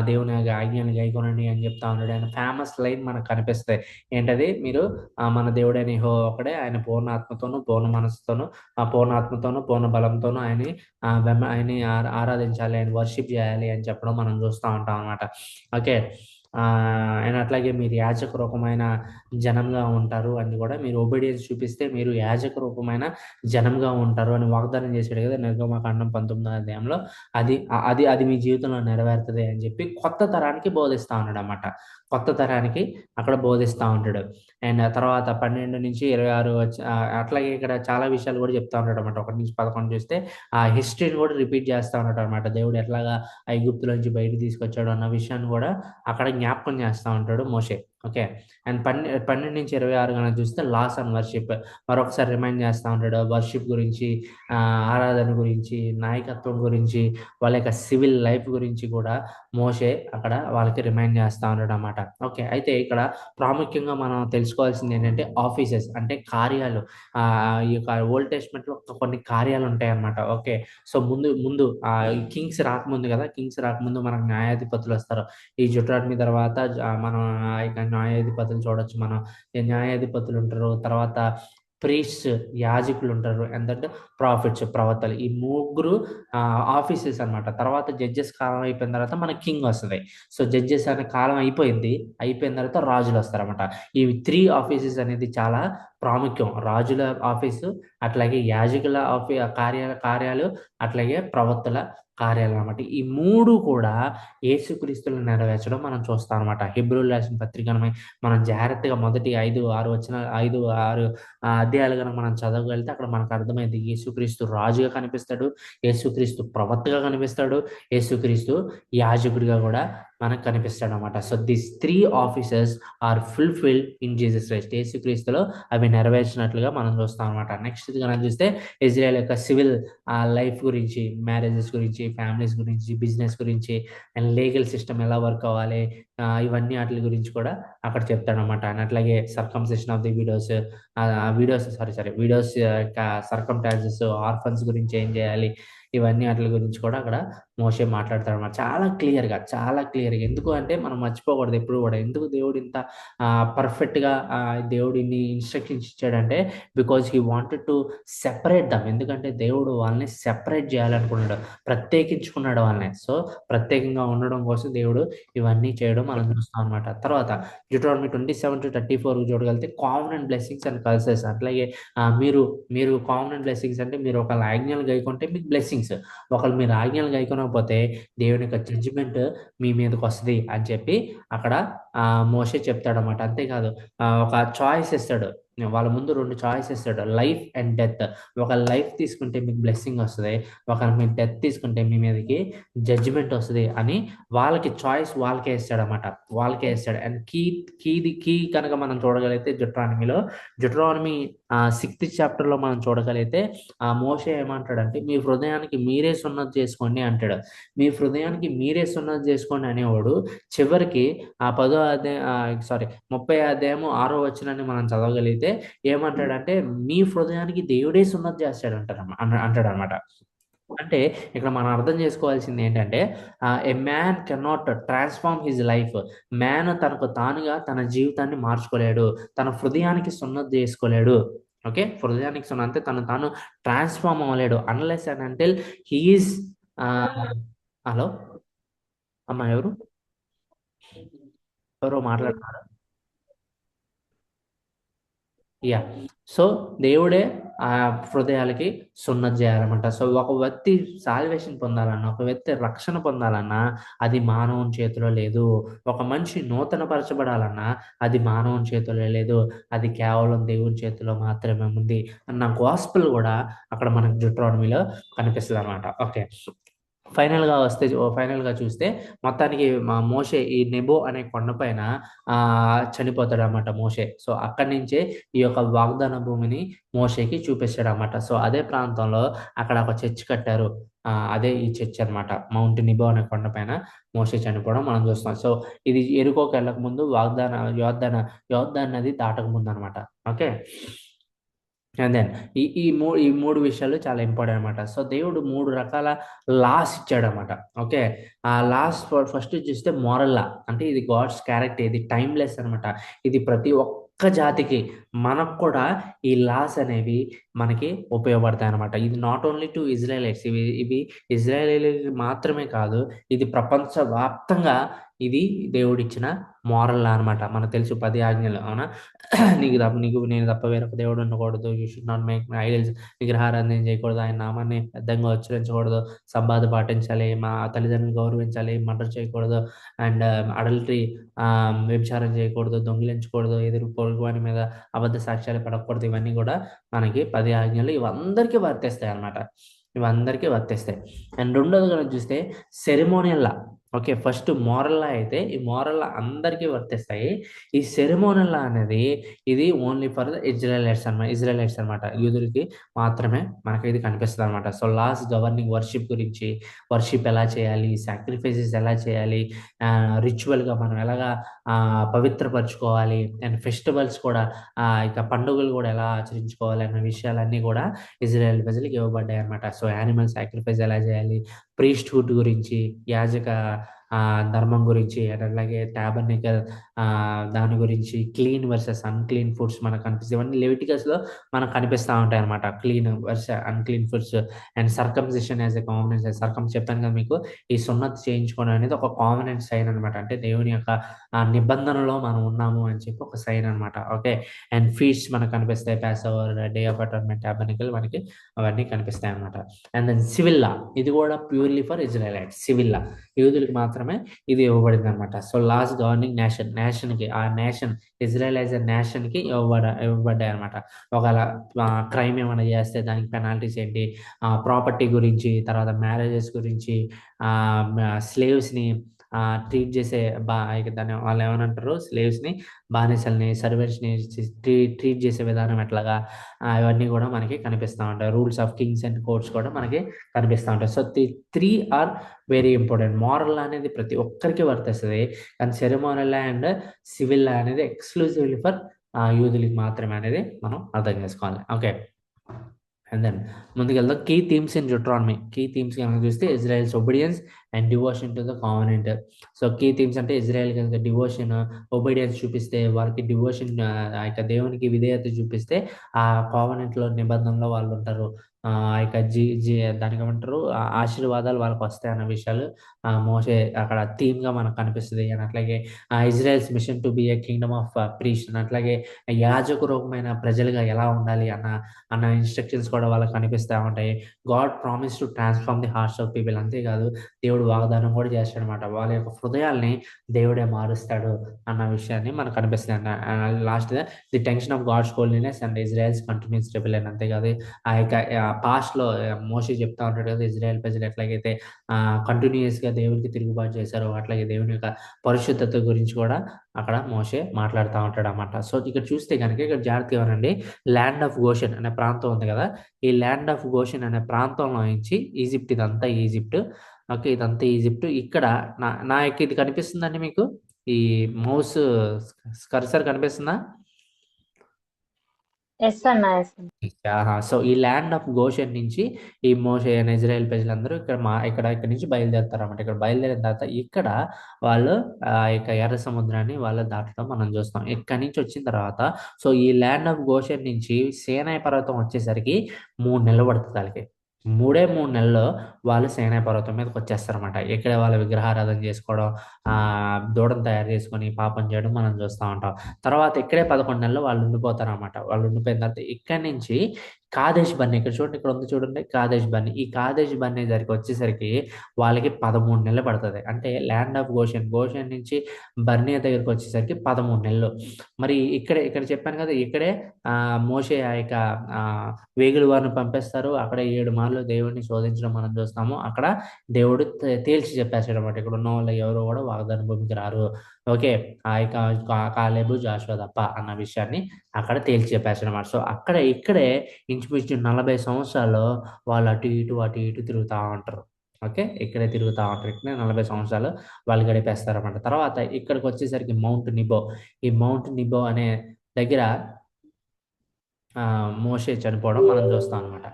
దేవుని ఆజ్ఞలను గైకొనండి అని చెప్తా ఉన్నాడు. ఆయన ఫేమస్ లైన్ మనకు కనిపిస్తాయి. ఏంటది? మీరు మన దేవుడైన యెహోవా ఒకడే, ఆయన పూర్ణ ఆత్మతోనూ పూర్ణ మనసుతోనూ పూర్ణ బలంతోనూ ఆయన్ని ఆరాధించాలి, ఆయన వర్షిప్ చేయాలి అని చెప్పడం మనం చూస్తూ ఉంటాం అనమాట. ఓకే. అండ్ అట్లాగే మీరు యాజక రూపమైన జనంగా ఉంటారు అని కూడా, మీరు ఒబీడియన్స్ చూపిస్తే మీరు యాజక రూపమైన జనంగా ఉంటారు అని వాగ్దానం చేశాడు కదా నిర్గమకాండం 19వ అధ్యాయంలో. అది మీ జీవితంలో నెరవేరుతుంది అని చెప్పి కొత్త తరానికి బోధిస్తా ఉన్నాడు అన్నమాట. కొత్త తరానికి అక్కడ బోధిస్తూ ఉంటాడు. అండ్ తర్వాత 12-26 అట్లాగే ఇక్కడ చాలా విషయాలు కూడా చెప్తా ఉంటాడు అనమాట. 1-11 చూస్తే ఆ హిస్టరీని కూడా రిపీట్ చేస్తూ ఉంటాడు అనమాట. దేవుడు ఎట్లాగా ఐగుప్తుల నుంచి బయటికి తీసుకొచ్చాడు అన్న విషయాన్ని కూడా అక్కడ జ్ఞాపకం చేస్తూ ఉంటాడు మోషే. ఓకే. అండ్ 12-26 కనుక చూస్తే లాస్ అండ్ వర్షిప్ మరొకసారి రిమైండ్ చేస్తూ ఉంటాడు. వర్షిప్ గురించి, ఆరాధన గురించి, నాయకత్వం గురించి, వాళ్ళ యొక్క సివిల్ లైఫ్ గురించి కూడా మోషే అక్కడ వాళ్ళకి రిమైండ్ చేస్తూ ఉంటాడు అన్నమాట. ఓకే. అయితే ఇక్కడ ప్రాముఖ్యంగా మనం తెలుసుకోవాల్సింది ఏంటంటే ఆఫీసెస్ అంటే కార్యాలు. ఈ యొక్క ఓల్డ్ టెస్ట్మెంట్లో కొన్ని కార్యాలు ఉంటాయి అన్నమాట. ఓకే. సో ముందు కింగ్స్ రాకముందు కదా, కింగ్స్ రాకముందు మనకు న్యాయాధిపతులు వస్తారు. ఈ డ్యూట్రానమీ తర్వాత మనం న్యాయాధిపతులు చూడొచ్చు. మనం న్యాయాధిపతులు ఉంటారు. తర్వాత ప్రీస్ట్స్ యాజకులు ఉంటారు, అండ్ దట్ ప్రాఫిట్స్ ప్రవక్తలు. ఈ ముగ్గురు ఆఫీసెస్ అన్నమాట. తర్వాత జడ్జెస్ కాలం అయిపోయిన తర్వాత మన కింగ్ వస్తుంది. సో జడ్జెస్ అనే కాలం అయిపోయిన తర్వాత రాజులు వస్తారన్నమాట. ఈ 3 ఆఫీసెస్ అనేది చాలా ప్రాముఖ్యం. రాజుల ఆఫీసు, అట్లాగే యాజకుల కార్యాలు, అట్లాగే ప్రవక్తల కార్యాలు అన్నమాట. ఈ 3 కూడా యేసుక్రీస్తులు నెరవేర్చడం మనం చూస్తాం అనమాట. హెబ్రోలు రాసిన పత్రికను మనం జాగ్రత్తగా మొదటి 5, 6 అధ్యాయాలు కనుక మనం చదవగలిగితే అక్కడ మనకు అర్థమైంది. యేసుక్రీస్తు రాజుగా కనిపిస్తాడు, యేసుక్రీస్తు ప్రవక్తగా కనిపిస్తాడు, యేసుక్రీస్తు యాజకుడిగా కూడా మనకు కనిపిస్తాడు అనమాట. So this 3 offices are fulfilled in Jesus Christ. యేసుక్రీస్తులో అవి నెరవేర్చినట్లుగా మనం చూస్తాం అనమాట. నెక్స్ట్ మనం చూస్తే ఇజ్రాయెల్ యొక్క సివిల్ లైఫ్ గురించి, మ్యారేజెస్ గురించి, ఫ్యామిలీస్ గురించి, బిజినెస్ గురించి, అండ్ లీగల్ సిస్టమ్ ఎలా వర్క్ అవ్వాలి, ఇవన్నీ వాటి గురించి కూడా అక్కడ చెప్తాడనమాట. అండ్ అట్లాగే circumcision of the widows, widows యొక్క సర్కంటాన్సెస్, ఆర్ఫన్స్ గురించి ఏం చేయాలి, ఇవన్నీ వాటి గురించి కూడా అక్కడ మోషే మాట్లాడతాడు అనమాట. చాలా క్లియర్గా. ఎందుకు అంటే మనం మర్చిపోకూడదు ఎప్పుడు కూడా. ఎందుకు దేవుడు ఇంత పర్ఫెక్ట్గా దేవుడు ఇన్ని ఇన్స్ట్రక్షన్స్ ఇచ్చాడంటే, because he wanted to separate them. ఎందుకంటే దేవుడు వాళ్ళని సెపరేట్ చేయాలనుకున్నాడు, ప్రత్యేకించుకున్నాడు వాళ్ళని. సో ప్రత్యేకంగా ఉండడం కోసం దేవుడు ఇవన్నీ చేయడం మనం చూస్తాం అనమాట. తర్వాత డ్యూటోనమీ 27-34 చూడగలిగితే కామన్ బ్లెస్సింగ్స్ అండ్ కర్సెస్. అట్లాగే మీరు కామన్ బ్లెస్సింగ్స్ అంటే మీరు ఒకళ్ళ ఆజ్ఞలు గైకుంటే మీకు బ్లెస్సింగ్స్, ఒకళ్ళు మీరు ఆజ్ఞలు గైకొనకపోతే దేవుని యొక్క జడ్జిమెంట్ మీ మీదకి వస్తుంది అని చెప్పి అక్కడ మోషే చెప్తాడనమాట. అంతేకాదు ఒక చాయిస్ ఇస్తాడు. వాళ్ళ ముందు 2 చాయిస్ ఇస్తాడు, లైఫ్ అండ్ డెత్. ఒక లైఫ్ తీసుకుంటే మీకు బ్లెస్సింగ్ వస్తుంది, ఒక మీరు డెత్ తీసుకుంటే మీ మీదకి జడ్జిమెంట్ వస్తుంది అని వాళ్ళకి చాయిస్ వాళ్ళకే ఇస్తాడు. అండ్ కీ కనుక మనం చూడగలిగితే జుట్రానమీ 6th చాప్టర్లో మనం చూడగలిగితే మోషే ఏమంటాడంటే, మీ హృదయానికి మీరే సున్నతి చేసుకోండి అంటాడు. మీ హృదయానికి మీరే సున్నతి చేసుకోండి అనేవాడు చివరికి 30వ అధ్యాయము 6వ వచనాన్ని మనం చదవగలిగితే ఏమంటాడంటే, మీ హృదయానికి దేవుడే సున్నతి చేస్తాడు అంటాడు అనమాట. అంటే ఇక్కడ మనం అర్థం చేసుకోవాల్సింది ఏంటంటే, ఏ man cannot transform his life. Man తనకు తానుగా తన జీవితాన్ని మార్చుకోలేడు, తన హృదయానికి సున్నతి చేసుకోలేడు. ఓకే, హృదయానికి సున్నతి అంటే తాను ట్రాన్స్ఫార్మ్ అవ్వలేడు unless and until he is. Hello అమ్మా, ఎవరో మాట్లాడుతున్నారు. యా, సో దేవుడే ఆ హృదయాలకి సున్నతి చేయాలన్నమాట. సో ఒక వ్యక్తి సాల్వేషన్ పొందాలన్నా, ఒక వ్యక్తి రక్షణ పొందాలన్నా అది మానవుని చేతిలో లేదు. ఒక మనిషి నూతన పరచబడాలన్నా అది మానవుని చేతిలో లేదు, అది కేవలం దేవుని చేతిలో మాత్రమే ఉంది అన్న గాస్పెల్ కూడా అక్కడ మనకు డ్యూటోనమీలో కనిపిస్తుంది అనమాట. ఓకే, ఫైనల్గా చూస్తే మొత్తానికి మోషే ఈ నెబో అనే కొండపైన చనిపోతాడు అన్నమాట మోషే. సో అక్కడి నుంచే ఈ యొక్క వాగ్దాన భూమిని మోషేకి చూపిస్తాడు అన్నమాట. సో అదే ప్రాంతంలో అక్కడ ఒక చర్చ్ కట్టారు, అదే ఈ చర్చ్ అనమాట. మౌంట్ నిబో అనే కొండపైన మోషే చనిపోవడం మనం చూస్తాం. సో ఇది ఎరుకోకి వెళ్ళక ముందు యోర్దాన్ నది దాటక ముందు అనమాట. ఓకే, అండ్ దెన్ ఈ మూడు విషయాలు చాలా ఇంపార్టెంట్ అనమాట. సో దేవుడు 3 రకాల లాస్ ఇచ్చాడనమాట. ఓకే, ఆ లాస్ ఫస్ట్ చూస్తే మోరల్ లా, అంటే ఇది గాడ్స్ క్యారెక్టర్, ఇది టైమ్లెస్ అనమాట. ఇది ప్రతి ఒక్క జాతికి, మనకు కూడా ఈ లాస్ అనేవి మనకి ఉపయోగపడతాయి అనమాట. ఇది నాట్ ఓన్లీ టు ఇజ్రాయలైట్స్, ఇవి ఇజ్రాయలీలకి మాత్రమే కాదు, ఇది ప్రపంచ వ్యాప్తంగా ఇది దేవుడిచ్చిన మోరల్ లా అనమాట. మనకు తెలుసు 10 ఆజ్ఞలు, అవునా? నేను తప్ప వేరొక దేవుడు ఉండకూడదు, you should not make idols, విగ్రహారాధన చేయకూడదు, ఆయన నామాన్ని పెద్దంగా ఉచ్చరించకూడదు, సంబాధ పాటించాలి, మా తల్లిదండ్రులు గౌరవించాలి, మర్డర్ చేయకూడదు, అండ్ అడల్టరీ వ్యభిచారం చేయకూడదు, దొంగిలించకూడదు, ఎదురు పొరుగువాని మీద అబద్ధ సాక్ష్యాలు పడకూడదు. ఇవన్నీ కూడా మనకి 10 ఆజ్ఞలు ఇవందరికీ వర్తిస్తాయి అనమాట. అండ్ రెండోది కనుక చూస్తే సెరిమోనియల్ లా. ఓకే, ఫస్ట్ మోరల్ లా అయితే ఈ మోరల్ లా అందరికీ వర్తిస్తాయి. ఈ సెరిమోనియల్ లా అనేది ఇది ఓన్లీ ఫర్ ద ఇజ్రాయలైట్స్ అనమాట. యూదులకి మాత్రమే మనకి ఇది కనిపిస్తుంది అనమాట. సో లాస్ గవర్నింగ్ వర్షిప్ గురించి, వర్షిప్ ఎలా చేయాలి, సాక్రిఫైసెస్ ఎలా చేయాలి, రిచువల్గా మనం ఎలాగా పవిత్రపరచుకోవాలి, అండ్ ఫెస్టివల్స్ కూడా, ఇక పండుగలు కూడా ఎలా ఆచరించుకోవాలి అన్న విషయాలన్నీ కూడా ఇజ్రాయెల్ ప్రజలకు ఇవ్వబడ్డాయి అనమాట. సో యానిమల్ సాక్రిఫైస్ ఎలా చేయాలి, ప్రీస్ట్హుడ్ గురించి, యాజక ధర్మం గురించి అండ్ అట్లాగే టాబర్నికల్ దాని గురించి క్లీన్ వర్సెస్ అన్‌క్లీన్ ఫుడ్స్ మనకు కనిపిస్తాయి. ఇవన్నీ లెవిటికస్‌లో మనకు కనిపిస్తా ఉంటాయి అన్నమాట. Clean versus unclean foods and circumcision as a covenant sign. చెప్పాను కదా మీకు, ఈ సున్నతి చేయించుకోవడం అనేది ఒక కామనెంట్ సైన్ అనమాట. అంటే దేవుని యొక్క నిబంధనలో మనం ఉన్నాము అని చెప్పి ఒక సైన్ అనమాట. ఓకే. అండ్ ఫీస్ట్ మనకు కనిపిస్తాయి. Passover, day of atonement, tabernacle మనకి అవన్నీ కనిపిస్తాయి అనమాట. అండ్ దెన్ సివిల్ లా, ఇది కూడా ప్యూర్లీ ఫర్ ఇజ్రాయలైట్. సివిల్ లా యూదులకు మాత్రమే ఇది ఇవ్వబడింది అనమాట. సో లాస్ట్ గవర్నింగ్ నేషన్కి, ఆ నేషన్ ఇజ్రాయల్ యాజ్ ఎ నేషన్కి ఇవ్వబడ్డాయి అనమాట. ఒకవేళ క్రైమ్ ఏమైనా చేస్తే దానికి పెనాల్టీస్ ఏంటి, ప్రాపర్టీ గురించి, తర్వాత మ్యారేజెస్ గురించి, స్లేవ్స్ని ట్రీట్ చేసే ఇక దాన్ని వాళ్ళు ఏమనంటారు, స్లేవ్స్ని, బానిసల్ని, సర్వెంట్స్ని ట్రీట్ చేసే విధానం ఎట్లాగా, ఇవన్నీ కూడా మనకి కనిపిస్తూ ఉంటాయి. Rules of kings and courts కూడా మనకి కనిపిస్తూ ఉంటాయి. So three are very important. Moral అనేది ప్రతి ఒక్కరికి వర్తిస్తుంది, కానీ సెరమోనల్ అండ్ సివిల్ అనేది ఎక్స్క్లూజివ్లీ ఫర్ యూదులకి మాత్రమే అనేది మనం అర్థం చేసుకోవాలి. ఓకే. అండ్ దెన్ ముందుకెళ్దాం. Key themes in Deuteronomy. Key themes కనుక చూస్తే Israel's obedience and devotion to the covenant. So key themes అంటే ఇజ్రాయెల్ కనుక డివోషన్, ఒబీడియన్స్ చూపిస్తే, వాళ్ళకి డివోషన్, ఆ యొక్క దేవునికి విధేయత చూపిస్తే ఆ కావనెంట్లో నిబంధనలో వాళ్ళు ఉంటారు. ఆ యొక్క దానికి ఏమంటారు, ఆశీర్వాదాలు వాళ్ళకి వస్తాయి అన్న విషయాలు మోషే అక్కడ థీమ్గా మనకు కనిపిస్తుంది. అండ్ అట్లాగే Israel's mission to be a kingdom of priest, అట్లాగే యాజక రూపమైన ప్రజలుగా ఎలా ఉండాలి అన్న ఇన్స్ట్రక్షన్స్ కూడా వాళ్ళకి కనిపిస్తూ ఉంటాయి. God promise to transform the hearts of people. అంతేకాదు దేవుడు వాగ్దానం కూడా చేస్తాడు అనమాట, వాళ్ళ యొక్క హృదయాల్ని దేవుడే మారుస్తాడు అన్న విషయాన్ని మనకు కనిపిస్తుంది అన్న. Last the tension of God's holiness and Israel's continuous rebellion. అంతేకాదు ఆ యొక్క పాస్ట్లో మోషే చెప్తా ఉంటాడు కదా, ఇజ్రాయెల్ ప్రజలు ఎట్లాగైతే కంటిన్యూస్గా దేవునికి తిరుగుబాటు చేశారో, అట్లాగే దేవుని యొక్క పరిశుద్ధత గురించి కూడా అక్కడ మోషే మాట్లాడుతూ ఉంటాడు అన్నమాట. సో ఇక్కడ చూస్తే కనుక, ఇక్కడ జాగ్రత్తగా వినండి. ల్యాండ్ ఆఫ్ గోషన్ అనే ప్రాంతం ఉంది కదా, ఈ ల్యాండ్ ఆఫ్ గోషన్ అనే ప్రాంతంలో నుంచి ఈజిప్ట్, ఇదంతా ఈజిప్ట్. ఓకే, ఇదంతా ఈజిప్ట్. ఇక్కడ నా యొక్క ఇది కనిపిస్తుందండి మీకు, ఈ మౌస్ కర్సర్ కనిపిస్తుందా? ఎస్ అన్న, ఎస్ అన్న. సో ఈ ల్యాండ్ ఆఫ్ గోషన్ నుంచి ఈ మోషే అండ్ ఇజ్రాయెల్ ప్రజలందరూ ఇక్కడ నుంచి బయలుదేరుతారు అన్నమాట. ఇక్కడ బయలుదేరిన తర్వాత ఇక్కడ వాళ్ళు ఇక ఎర్ర సముద్రాన్ని వాళ్ళు దాటడం మనం చూస్తాం. ఇక్కడి నుంచి వచ్చిన తర్వాత, సో ఈ ల్యాండ్ ఆఫ్ గోషన్ నుంచి సేనాయి పర్వతం వచ్చేసరికి 3 నెలలు పడుతుంది వాళ్ళకి. 3 నెలల్లో వాళ్ళు సేనాయి పర్వతం మీదకి వచ్చేస్తారన్నమాట. ఇక్కడ వాళ్ళ విగ్రహారాధన చేసుకోవడం, దూడను తయారు చేసుకొని పాపం చేయడం మనం చూస్తూ ఉంటాం. తర్వాత ఇక్కడే 11 నెలలు వాళ్ళు ఉండిపోతారు అనమాట. వాళ్ళు ఉండిపోయిన తర్వాత ఇక్కడి నుంచి కాదేశ్ బర్నీ, ఇక్కడ చూడండి, ఇక్కడ ఉంది చూడండి కాదేశ్ బర్నీ. ఈ కాదేశ్ బర్నీ దగ్గరికి వచ్చేసరికి వాళ్ళకి 13 నెలలు పడుతుంది. అంటే ల్యాండ్ ఆఫ్ గోషన్ నుంచి బర్నీ దగ్గరికి వచ్చేసరికి 13 నెలలు. మరి ఇక్కడ చెప్పాను కదా, ఇక్కడే మోషే ఆ యొక్క వేగుల వారిని పంపిస్తారు. అక్కడ 7 మార్లు దేవుడిని శోధించడం మనం చూస్తాము. అక్కడ దేవుడు తేల్చి చెప్పేస్తాడు అనమాట, ఇక్కడ ఉన్న వాళ్ళు ఎవరు కూడా వాగ్దాన భూమికి రారు. ఓకే, ఆ యొక్క కాలేబు, జాషువా తప్ప అన్న విషయాన్ని అక్కడ తేల్చి చెప్పేస్తాడు అనమాట. సో ఇక్కడే ఇంచుమించు 40 సంవత్సరాలు వాళ్ళు అటు ఇటు తిరుగుతూ ఉంటారు. ఓకే, ఇక్కడే తిరుగుతూ ఉంటారు. ఇక్కడే 40 సంవత్సరాలు వాళ్ళు గడిపేస్తారన్నమాట. తర్వాత ఇక్కడికి వచ్చేసరికి మౌంట్ నిబో. ఈ మౌంట్ నిబో అనే దగ్గర మోషే చనిపోవడం మనం చూస్తాం అనమాట.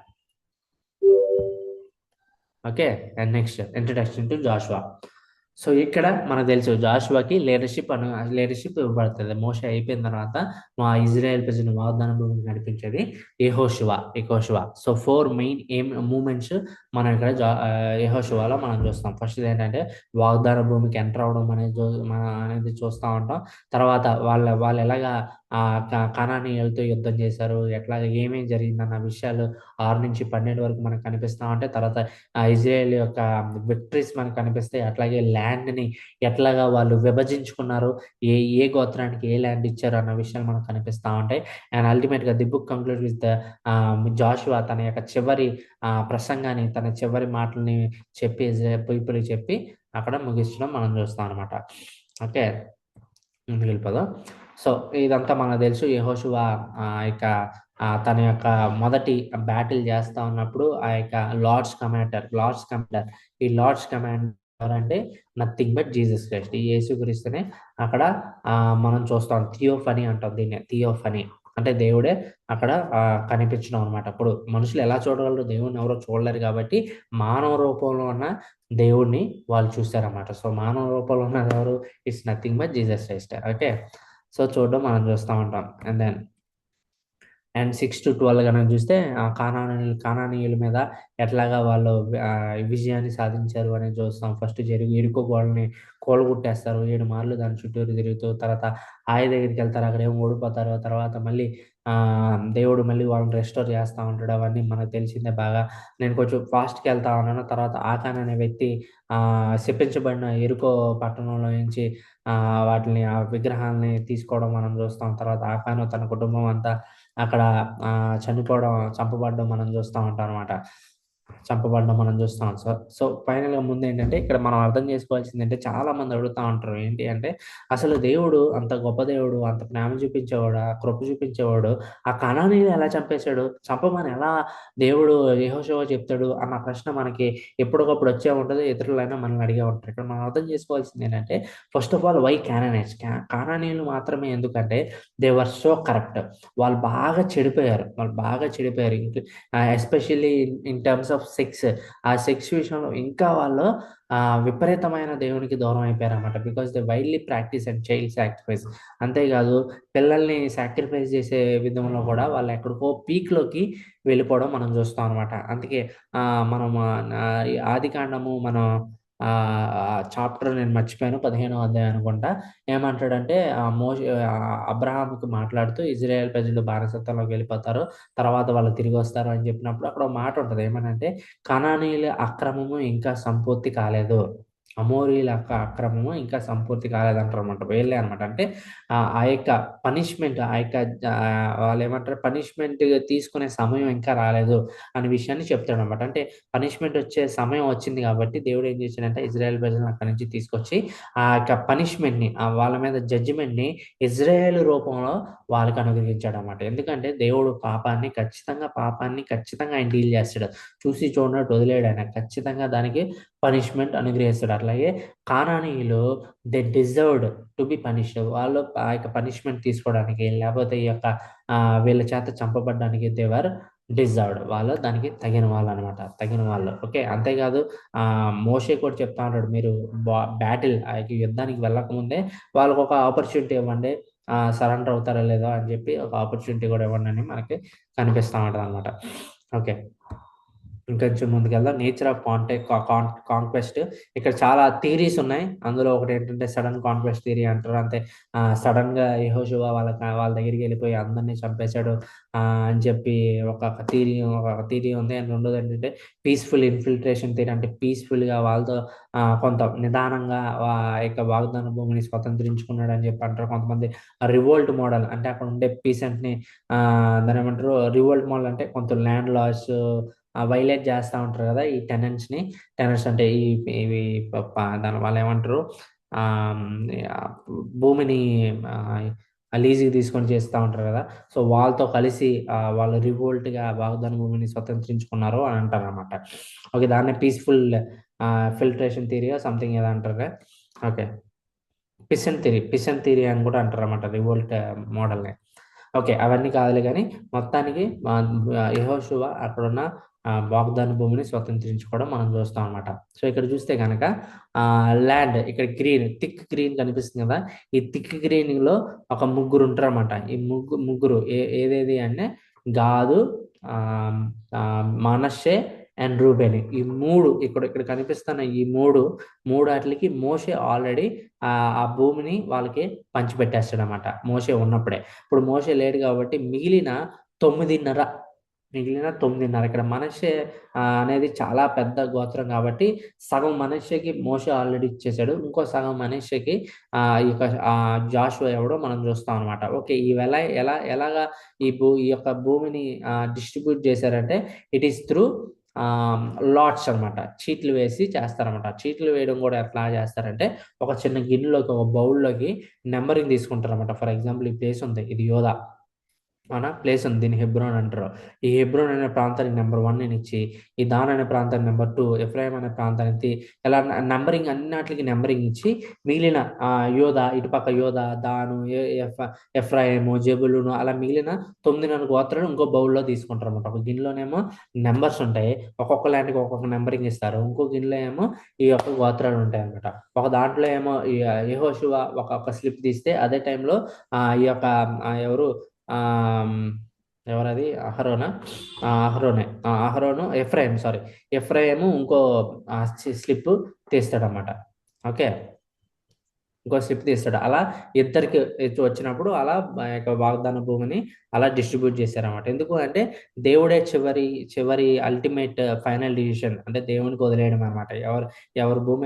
Okay, and next introduction to Joshua. So ఇక్కడ మనకు తెలుసు జాషువాకి లీడర్షిప్ ఇవ్వబడుతుంది. మోషే అయిపోయిన తర్వాత మా ఇజ్రాయెల్ ప్రజలను వాగ్దాన భూమికి నడిపించేది యెహోషువ. సో 4 మెయిన్ మూమెంట్స్ మనం ఇక్కడ యెహోషువలో మనం చూస్తాం. ఫస్ట్ ఏంటంటే వాగ్దాన భూమికి ఎంటర్ అవడం అనేది చూస్తూ ఉంటాం. తర్వాత వాళ్ళు ఎలాగా కనానీయులతో యుద్ధం చేశారు, ఎట్లాగా ఏమేమి జరిగిందన్న విషయాలు 6 నుంచి 12 వరకు మనకు కనిపిస్తూ ఉంటాయి. తర్వాత ఇజ్రాయెల్ యొక్క విక్టరీస్ మనకు కనిపిస్తాయి. అట్లాగే ల్యాండ్ని ఎట్లాగా వాళ్ళు విభజించుకున్నారు, ఏ గోత్రానికి ఏ ల్యాండ్ ఇచ్చారు అన్న విషయాలు మనకు కనిపిస్తూ ఉంటాయి. అండ్ అల్టిమేట్గా the book conclude with Joshua తన యొక్క చివరి ప్రసంగాన్ని, తన చివరి మాటలని చెప్పి పీపుల్కి చెప్పి అక్కడ ముగించడం మనం చూస్తాం అనమాట. ఓకే, ముందుకు వెళ్ళిపోదాం. సో ఇదంతా మనకు తెలుసు. యెహోషువ తన యొక్క మొదటి బ్యాటిల్ చేస్తా ఉన్నప్పుడు ఆ యొక్క లార్డ్స్ కమాండర్, ఈ లార్డ్స్ కమాండర్ ఎవరంటే నథింగ్ బట్ జీసస్ క్రైస్ట్. ఈ యేసుక్రీస్తునే అక్కడ మనం చూస్తాం. థియోఫనీ అంటాం దీన్ని, థియోఫనీ. అంటే దేవుడే అక్కడ కనిపించడం అనమాట. అప్పుడు మనుషులు ఎలా చూడగలరు? దేవుడిని ఎవరో చూడలేరు కాబట్టి మానవ రూపంలో ఉన్న దేవుడిని వాళ్ళు చూసారన్నమాట. సో మానవ రూపంలో ఉన్నది ఎవరు? It's nothing but Jesus Christ. Okay. So చూడడం మనం చూస్తూ ఉంటాం. అండ్ 6-12 గనక చూస్తే కానానీయుల మీద ఎట్లాగా వాళ్ళు విజయాన్ని సాధించారు అనేది చూస్తాం. ఫస్ట్ ఎరికో గోడని కూలగొట్టేస్తారు. 7 మార్లు దాని చుట్టూరు తిరుగుతూ, తర్వాత హాయి దగ్గరికి వెళ్తారు. అక్కడేమో ఓడిపోతారు. తర్వాత మళ్ళీ దేవుడు మళ్ళీ వాళ్ళని రెస్టోర్ చేస్తా ఉంటాడు. అవన్నీ మనకు తెలిసిందే బాగా. నేను కొంచెం ఫాస్ట్‌గా వెళ్తా ఉన్నాను. తర్వాత ఆకాన్ అనే వ్యక్తి శపించబడిన ఎరికో పట్టణంలో నుంచి వాటిని ఆ విగ్రహాల్ని తీసుకోవడం మనం చూస్తాం. తర్వాత ఆకాను తన కుటుంబం అంతా అక్కడ చంపబడడం మనం చూస్తా ఉంటాం అనమాట. చంపబడడం మనం చూస్తాం. సో ఫైనల్‌గా ముందేంటంటే ఇక్కడ మనం అర్థం చేసుకోవాల్సిందంటే చాలా మంది అడుగుతా ఉంటారు. ఏంటి అంటే అసలు దేవుడు అంత గొప్ప దేవుడు, అంత ప్రేమ చూపించేవాడు, ఆ కృప చూపించేవాడు, ఆ కనానీయుని ఎలా చంపేశాడు? చంపమని ఎలా దేవుడు యెహోషువ చెప్తాడు అన్న ప్రశ్న మనకి ఎప్పటికప్పుడు వచ్చే ఉంటది. ఇతరులైనా మనల్ని అడిగే ఉంటారు. ఇక్కడ మనం అర్థం చేసుకోవాల్సింది ఏంటంటే first of all why Canaanites? కానానీయులు మాత్రమే ఎందుకంటే దే వర్ సో కరప్ట్. వాళ్ళు బాగా చెడిపోయారు. Especially in terms of sex. ఆ సెక్స్ విషయంలో ఇంకా వాళ్ళు విపరీతమైన దేవునికి దూరం అయిపోయారన్నమాట. Because they widely practice and child sacrifice. అంతేకాదు పిల్లల్ని సాక్రిఫైస్ చేసే విధంలో కూడా వాళ్ళు ఎక్కడికో పీక్‌లోకి వెళ్ళిపోవడం మనం చూస్తాం అనమాట. అందుకే మనం ఆదికాండము మనం చాప్టర్ నేను మర్చిపోయాను. 15వ అధ్యాయం అనుకుంటా. ఏమంటాడంటే అబ్రహాముకి మాట్లాడుతూ ఇజ్రాయేల్ ప్రజలు బానిసత్వంలోకి వెళ్ళిపోతారు. తర్వాత వాళ్ళు తిరిగొస్తారు అని చెప్పినప్పుడు అక్కడ ఒక మాట ఉంటది. ఏమనంటే కనానీయుల అక్రమము ఇంకా సంపూర్తి కాలేదు. అమోరీయుల అక్రమము ఇంకా సంపూర్తి కాలేదంటారనమాట. వీళ్ళే అనమాట. అంటే ఆ యొక్క పనిష్మెంట్ వాళ్ళేమంటారు పనిష్మెంట్ తీసుకునే సమయం ఇంకా రాలేదు అనే విషయాన్ని చెప్తాడనమాట. అంటే పనిష్మెంట్ వచ్చే సమయం వచ్చింది కాబట్టి దేవుడు ఏం చేశాడంటే ఇజ్రాయేల్ ప్రజలను అక్కడి నుంచి తీసుకొచ్చి ఆ యొక్క పనిష్మెంట్‌ని వాళ్ళ మీద జడ్జిమెంట్‌ని ఇజ్రాయేల్ రూపంలో వాళ్ళకి అనుగ్రహించాడనమాట. ఎందుకంటే దేవుడు పాపాన్ని ఖచ్చితంగా ఆయన డీల్ చేస్తాడు. చూసి చూడనట్టు వదిలేయడు ఆయన. ఖచ్చితంగా దానికి పనిష్మెంట్ అనుగ్రహిస్తాడు. అట్లాగే కానానీయులు they deserved to be punished. వాళ్ళు ఆ యొక్క పనిష్మెంట్ తీసుకోవడానికి లేకపోతే ఈ యొక్క వీళ్ళ చేత చంపబడ్డానికి దే వర్ డిజర్వ్డ్. వాళ్ళు దానికి తగిన వాళ్ళనమాట. తగిన వాళ్ళు. ఓకే. అంతేకాదు మోషే కూడా చెప్తా ఉంటాడు. మీరు బ్యాటిల్ ఆ యొక్క యుద్ధానికి వెళ్ళకముందే వాళ్ళకొక ఆపర్చునిటీ ఇవ్వండి. సరెండర్ అవుతారో లేదో అని చెప్పి ఒక ఆపర్చునిటీ కూడా ఇవ్వండని మనకి కనిపిస్తా ఉంటదనమాట. ఓకే. ఇంకొంచెం ముందుకెళ్దాం. Nature of conquest. ఇక్కడ చాలా థియరీస్ ఉన్నాయి. అందులో ఒకటేంటంటే సడన్ కాంక్వెస్ట్ థియరీ అంటారు. అంటే సడన్‌గా యెహోషువ వాళ్ళ దగ్గరికెళ్ళిపోయి అందరిని చంపేశాడు అని చెప్పి ఒక థియరీ ఉంది. అండ్ రెండోదేంటంటే పీస్‌ఫుల్ ఇన్ఫిల్ట్రేషన్ థియరీ. అంటే పీస్‌ఫుల్‌గా వాళ్ళతో కొంత నిదానంగా యొక్క వాగ్దాన భూమిని స్వతంత్రించుకున్నాడని చెప్పి అంటారు. కొంతమంది రివోల్ట్ మోడల్ అంటే అక్కడ ఉండే పీసెంట్‌ని దాన్నేమంటారు రివోల్ట్ మోడల్ అంటే కొంత ల్యాండ్ లాస్ వైలేట్ చేస్తా ఉంటారు కదా! ఈ టెనెంట్స్ అంటే ఇవి దాన్ని వాళ్ళేమంటారు భూమిని లీజుకి తీసుకొని చేస్తా ఉంటారు కదా! సో వాళ్ళతో కలిసి వాళ్ళు రివోల్ట్‌గా వాగ్దాన భూమిని స్వతంత్రించుకున్నారు అని అంటారనమాట. ఓకే. దాన్నే పీస్‌ఫుల్ ఫిల్ట్రేషన్ థియరీయో సంథింగ్ ఏదో అంటారు. ఓకే. పిసన్ థియరీ అని కూడా అంటారనమాట రివోల్ట్ మోడల్‌ని. ఓకే. అవన్నీ కాదులే గానీ మొత్తానికి యెహోషువ అక్కడున్న వాగ్దాన భూమిని స్వతంత్రించుకోవడం మనం చూస్తాం అనమాట. సో ఇక్కడ చూస్తే గనక ల్యాండ్ ఇక్కడ థిక్ గ్రీన్ కనిపిస్తుంది కదా! ఈ థిక్ గ్రీన్‌లో ఒక ముగ్గురుంటారనమాట. ఈ ముగ్గురు ఏదేది అంటే గాదు, మనష్షే అండ్ రూబెన్. ఈ 3 ఇక్కడ కనిపిస్తున్న ఈ 3 ఆటిలకి మోషే ఆల్రెడీ ఆ భూమిని వాళ్ళకి పంచిపెట్టేస్తాడనమాట. మోషే ఉన్నప్పుడే. ఇప్పుడు మోషే లేడు కాబట్టి మిగిలిన 9.5 ఇక్కడ మనష్షే అనేది చాలా పెద్ద గోత్రం కాబట్టి సగం మనష్షేకి మోషే ఆల్రెడీ ఇచ్చేసాడు. ఇంకో సగం మనష్షేకి ఈ యొక్క జాషువా ఎవడో మనం చూస్తాం అనమాట. ఓకే. ఎలాగా ఈ యొక్క భూమిని డిస్ట్రిబ్యూట్ చేశారంటే ఇట్ ఈస్ త్రూ లాట్స్ అనమాట. చీట్లు వేసి చేస్తారనమాట. చీట్లు వేయడం కూడా ఎట్లా చేస్తారంటే ఒక చిన్న గిన్నెలోకి ఒక బౌల్‌లోకి నంబరింగ్ తీసుకుంటారనమాట. ఫర్ ఎగ్జాంపుల్ ఈ ప్లేస్ ఉంది. ఇది యోధా. మన ప్లేస్ ఉంది, దీన్ని హెబ్రోన్ అంటారు. ఈ హెబ్రోన్ అనే ప్రాంతానికి నెంబర్ 1 ఇచ్చి, ఈ దాన్ అనే ప్రాంతానికి నెంబర్ 2, ఎఫ్రాయిం అనే ప్రాంతానికి ఇలా నంబరింగ్ అన్నిటికి నెంబరింగ్ ఇచ్చి మిగిలిన యోధ ఇటుపక్క యోధ, దాను, ఎఫ్రాయిము, జెబులును అలా మిగిలిన 9 గోత్రాలు ఇంకో బౌల్లో తీసుకుంటారు అనమాట. ఒక గిన్నెలోనేమో నెంబర్స్ ఉంటాయి, ఒక్కొక్క ల్యాండ్కి ఒక్కొక్క నెంబరింగ్ ఇస్తారు. ఇంకో గిన్నెలో ఏమో ఈ యొక్క గోత్రాలు ఉంటాయి అనమాట. ఒక దాంట్లో ఏమో యెహోషువ ఒక స్లిప్ తీస్తే అదే టైంలో ఈ యొక్క ఎవరు ఆ ఎవరది అహరోనా అహరోను ఎఫ్రాయిము ఇంకో స్లిప్ తీస్తాడనమాట. ఓకే, ఇంకో స్లిప్ తీస్తాడు. అలా ఇద్దరికి వచ్చినప్పుడు అలా ఆ యొక్క వాగ్దాన భూమిని అలా డిస్ట్రిబ్యూట్ చేశారన్నమాట. ఎందుకు అంటే దేవుడే చివరి అల్టిమేట్ ఫైనల్ డిసిషన్, అంటే దేవునికి వదిలేయడం అనమాట. ఎవరి భూమి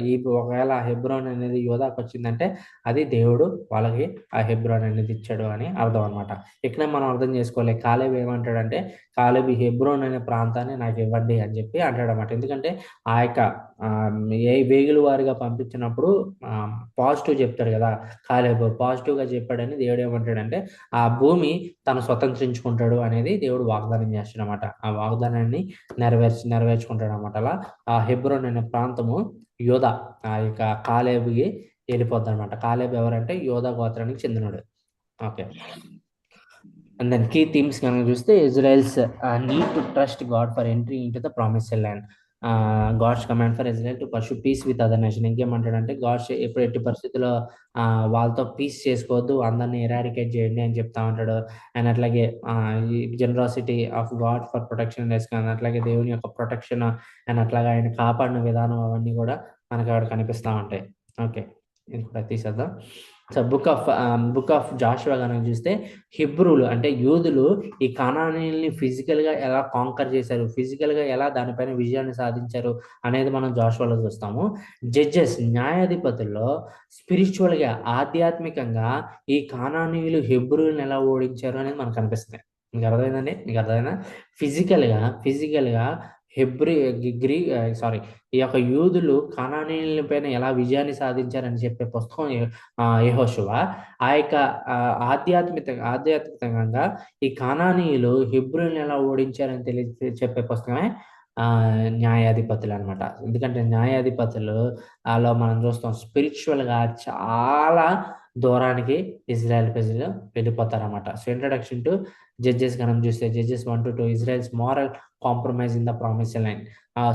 ఈ ఒకవేళ హెబ్రోన్ అనేది యోధాకు వచ్చిందంటే అది దేవుడు వాళ్ళకి ఆ హెబ్రోన్ అనేది ఇచ్చాడు అని అర్థం అనమాట. ఇక్కడ మనం అర్థం చేసుకోవాలి. కాలేబు ఏమంటాడంటే, కాలేబు హెబ్రోన్ అనే ప్రాంతాన్ని నాకు ఇవ్వండి అని చెప్పి అంటాడు అనమాట. ఎందుకంటే ఆ యొక్క ఏ వేగుల వారిగా పంపించినప్పుడు పాజిటివ్ చెప్తాడు కదా, కాలేబు పాజిటివ్గా చెప్పాడని దేవుడు ఏమంటాడంటే ఆ భూమి తను స్వతంత్రించుకుంటాడు అనేది దేవుడు వాగ్దానం చేస్తాడు అనమాట. ఆ వాగ్దానాన్ని నెరవేర్చుకుంటాడు అనమాట. అలా ఆ హెబ్రోన్ అనే ప్రాంతము యోధా ఆ యొక్క కాలేబుకి వెళ్ళిపోద్ది అనమాట. కాలేబు ఎవరంటే యోధా గోత్రానికి చెందినడు. Okay, and then key themes కనుక చూస్తే Israel's need to trust God for entry in to the promised land. God's command for Israel to pursue peace with other nation. ఇంకేమంటాడంటే గాడ్స్ ఎప్పుడు ఎట్టి పరిస్థితుల్లో వాళ్ళతో పీస్ చేసుకోవద్దు, అందరినీ ఎరాడికేట్ చేయండి అని చెప్తా ఉంటాడు. అండ్ అట్లాగే ఈ generosity of God for protection and అట్లాగే దేవుని యొక్క ప్రొటెక్షన్ అండ్ అట్లాగే ఆయన కాపాడిన విధానం అవన్నీ కూడా మనకు అక్కడ కనిపిస్తూ ఉంటాయి. ఓకే, ఇది కూడా తీసేద్దాం. సో బుక్ ఆఫ్ జాషువా కనుక చూస్తే హిబ్రూలు అంటే యూదులు ఈ కానానీయుల్ని ఫిజికల్గా ఎలా కాంకర్ చేశారు, ఫిజికల్గా ఎలా దానిపైన విజయాన్ని సాధించారు అనేది మనం జాషువాలో చూస్తాము. జడ్జెస్ న్యాయాధిపతుల్లో స్పిరిచువల్గా ఆధ్యాత్మికంగా ఈ కానానీయులు హెబ్రూల్ని ఎలా ఓడించారు అనేది మనకు కనిపిస్తుంది. మీకు అర్థమైందండి? మీకు అర్థమైందా? ఫిజికల్గా ఈ యొక్క యూదులు కానానీయుల పైన ఎలా విజయాన్ని సాధించారని చెప్పే పుస్తకం యెహోషువ. ఆ యొక్క ఆధ్యాత్మికంగా ఈ కానానీయులు హెబ్రోన్లను ఎలా ఓడించారని చెప్పే పుస్తకమే న్యాయాధిపతులు అనమాట. ఎందుకంటే న్యాయాధిపతులు అలా మనం చూస్తాం స్పిరిచువల్గా చాలా దూరానికి ఇజ్రాయెల్ ప్రజలు వెళ్ళిపోతారన్నమాట. సో ఇంట్రడక్షన్ టు జడ్జెస్ కనుక చూస్తే judges 1-2 Israel's moral compromise in the promised land.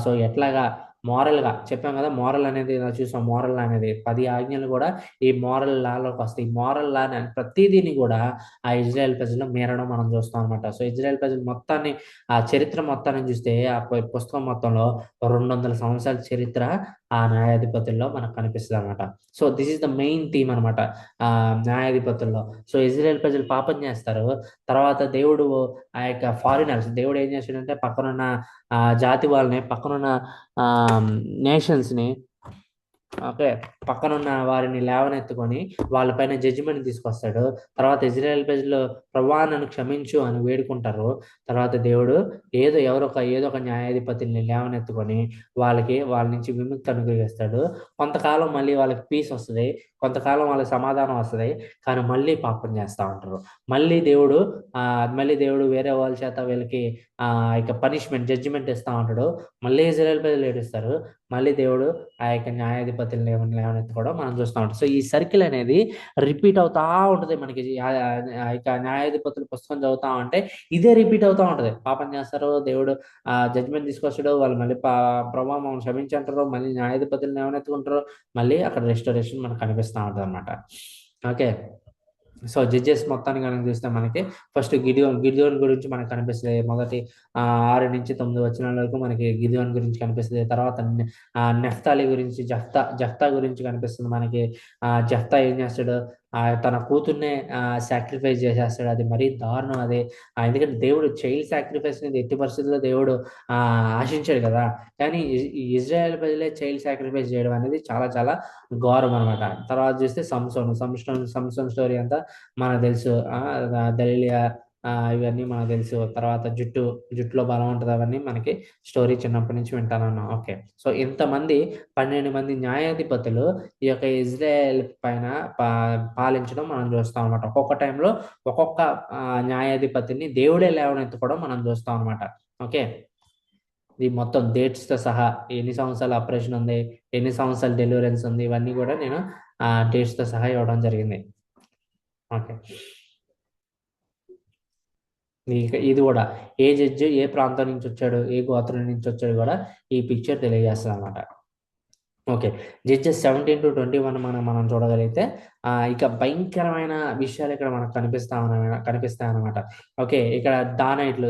So ఎట్లాగా మారల్గా చెప్పాం కదా, మారల్ అనేది ఇలా చూసాం. మారల్ అనేది 10 ఆజ్ఞలు కూడా ఈ మారల్ లాలోకి వస్తాయి. మారల్ లా ప్రతిదీని కూడా ఆ ఇజ్రాయెల్ ప్రజలు మీరడం మనం చూస్తాం అనమాట. సో ఇజ్రాయెల్ ప్రజలు మొత్తాన్ని ఆ చరిత్ర మొత్తాన్ని చూస్తే ఆ పుస్తకం మొత్తంలో 200 సంవత్సరాల చరిత్ర ఆ న్యాయాధిపతుల్లో మనకు కనిపిస్తుంది అనమాట. So this is the main theme అనమాట న్యాయాధిపతుల్లో. సో ఇజ్రాయెల్ ప్రజలు పాపం చేస్తారు, తర్వాత దేవుడు ఆ యొక్క ఫారినర్స్ దేవుడు ఏం చేస్తాడంటే పక్కనున్న జాతి వాళ్ళని, పక్కనున్న నేషన్స్ని, ఓకే, పక్కనున్న వారిని లేవనెత్తుకొని వాళ్ళపైన జడ్జిమెంట్ తీసుకొస్తాడు. తర్వాత ఇజ్రాయెల్ ప్రజలు ప్రభువా నన్ను క్షమించు అని వేడుకుంటారు. తర్వాత దేవుడు ఏదో ఒక న్యాయాధిపతిని లేవనెత్తుకొని వాళ్ళ నుంచి విముక్తి అనుగ్రహిస్తాడు. కొంతకాలం మళ్ళీ వాళ్ళకి పీస్ వస్తుంది, కొంతకాలం వాళ్ళకి సమాధానం వస్తుంది. కానీ మళ్ళీ పాపం చేస్తూ ఉంటారు. మళ్ళీ దేవుడు వేరే వాళ్ళ చేత వీళ్ళకి ఇక పనిష్మెంట్ జడ్జిమెంట్ ఇస్తూ ఉంటాడు. మళ్ళీ ఇజ్రాయెల్ ప్రజలు ఏడుస్తారు. మళ్ళీ దేవుడు ఆ యొక్క న్యాయాధిపతులు లేవనెత్తుకోవడం మనం చూస్తూ ఉంటాం. సో ఈ సర్కిల్ అనేది రిపీట్ అవుతా ఉంటుంది. మనకి ఆ యొక్క న్యాయాధిపతుల పుస్తకం చదువుతా ఉంటే ఇదే రిపీట్ అవుతూ ఉంటుంది. పాపం చేస్తారు, దేవుడు జడ్జిమెంట్ తీసుకొస్తాడు, వాళ్ళు మళ్ళీ ప్రభావం క్షమించంటారు, మళ్ళీ న్యాయాధిపతులు లేవనెత్తుకుంటారు, మళ్ళీ అక్కడ రెస్టోరేషన్ మనకు కనిపిస్తూ ఉంటుంది అనమాట. ఓకే, సో జడ్జెస్ మొత్తాన్ని కనుక చూస్తే మనకి ఫస్ట్ గిడియోన్ గురించి మనకు కనిపిస్తుంది. మొదటి 6-9 వచనాల వరకు మనకి గిడియోన్ గురించి కనిపిస్తుంది. తర్వాత నెఫ్తాలి గురించి, జఫ్తా గురించి కనిపిస్తుంది మనకి. జఫ్తా ఏం చేస్తాడు, తన కూతుర్నే సాక్రిఫైస్ చేసేస్తాడు. అది మరీ దారుణం అది. ఎందుకంటే దేవుడు చైల్డ్ సాక్రిఫైస్ అనేది ఎట్టి పరిస్థితుల్లో దేవుడు ఆశించాడు కదా. కానీ ఇజ్రాయెల్ ప్రజలే చైల్డ్ సాక్రిఫైస్ చేయడం అనేది చాలా చాలా ఘోరం అనమాట. తర్వాత చూస్తే సంసోన్ స్టోరీ అంతా మనకు తెలుసు. దలీలియా ఇవన్నీ మనకు తెలుసు. తర్వాత జుట్టులో బలం ఉంటది. అవన్నీ మనకి స్టోరీ చిన్నప్పటి నుంచి వింటానున్నాం. ఓకే. సో, ఇంతమంది 12 మంది న్యాయాధిపతులు ఈ యొక్క ఇజ్రాయెల్ పైన పా పాలించడం మనం చూస్తాం అనమాట. ఒక్కొక్క టైంలో ఒక్కొక్క న్యాయాధిపతిని దేవుడే లేవనెత్తుకోవడం మనం చూస్తాం అనమాట. ఓకే. ఇది మొత్తం డేట్స్‌తో సహా ఎన్ని సంవత్సరాల ఆపరేషన్ ఉంది, ఎన్ని సంవత్సరాల డెలివరెన్స్ ఉంది, ఇవన్నీ కూడా నేను డేట్స్‌తో సహా ఇవ్వడం జరిగింది. ఓకే. ఇది కూడా ఏ జడ్జి ఏ ప్రాంతం నుంచి వచ్చాడు, ఏ గోత్రం నుంచి వచ్చాడు కూడా ఈ పిక్చర్ తెలియజేస్తదనమాట. ఓకే. జడ్జెస్ 17-21 మనం చూడగలిగితే ఇక భయంకరమైన విషయాలు ఇక్కడ మనకు కనిపిస్తాయన్నమాట. ఓకే. ఇక్కడ దానైట్లు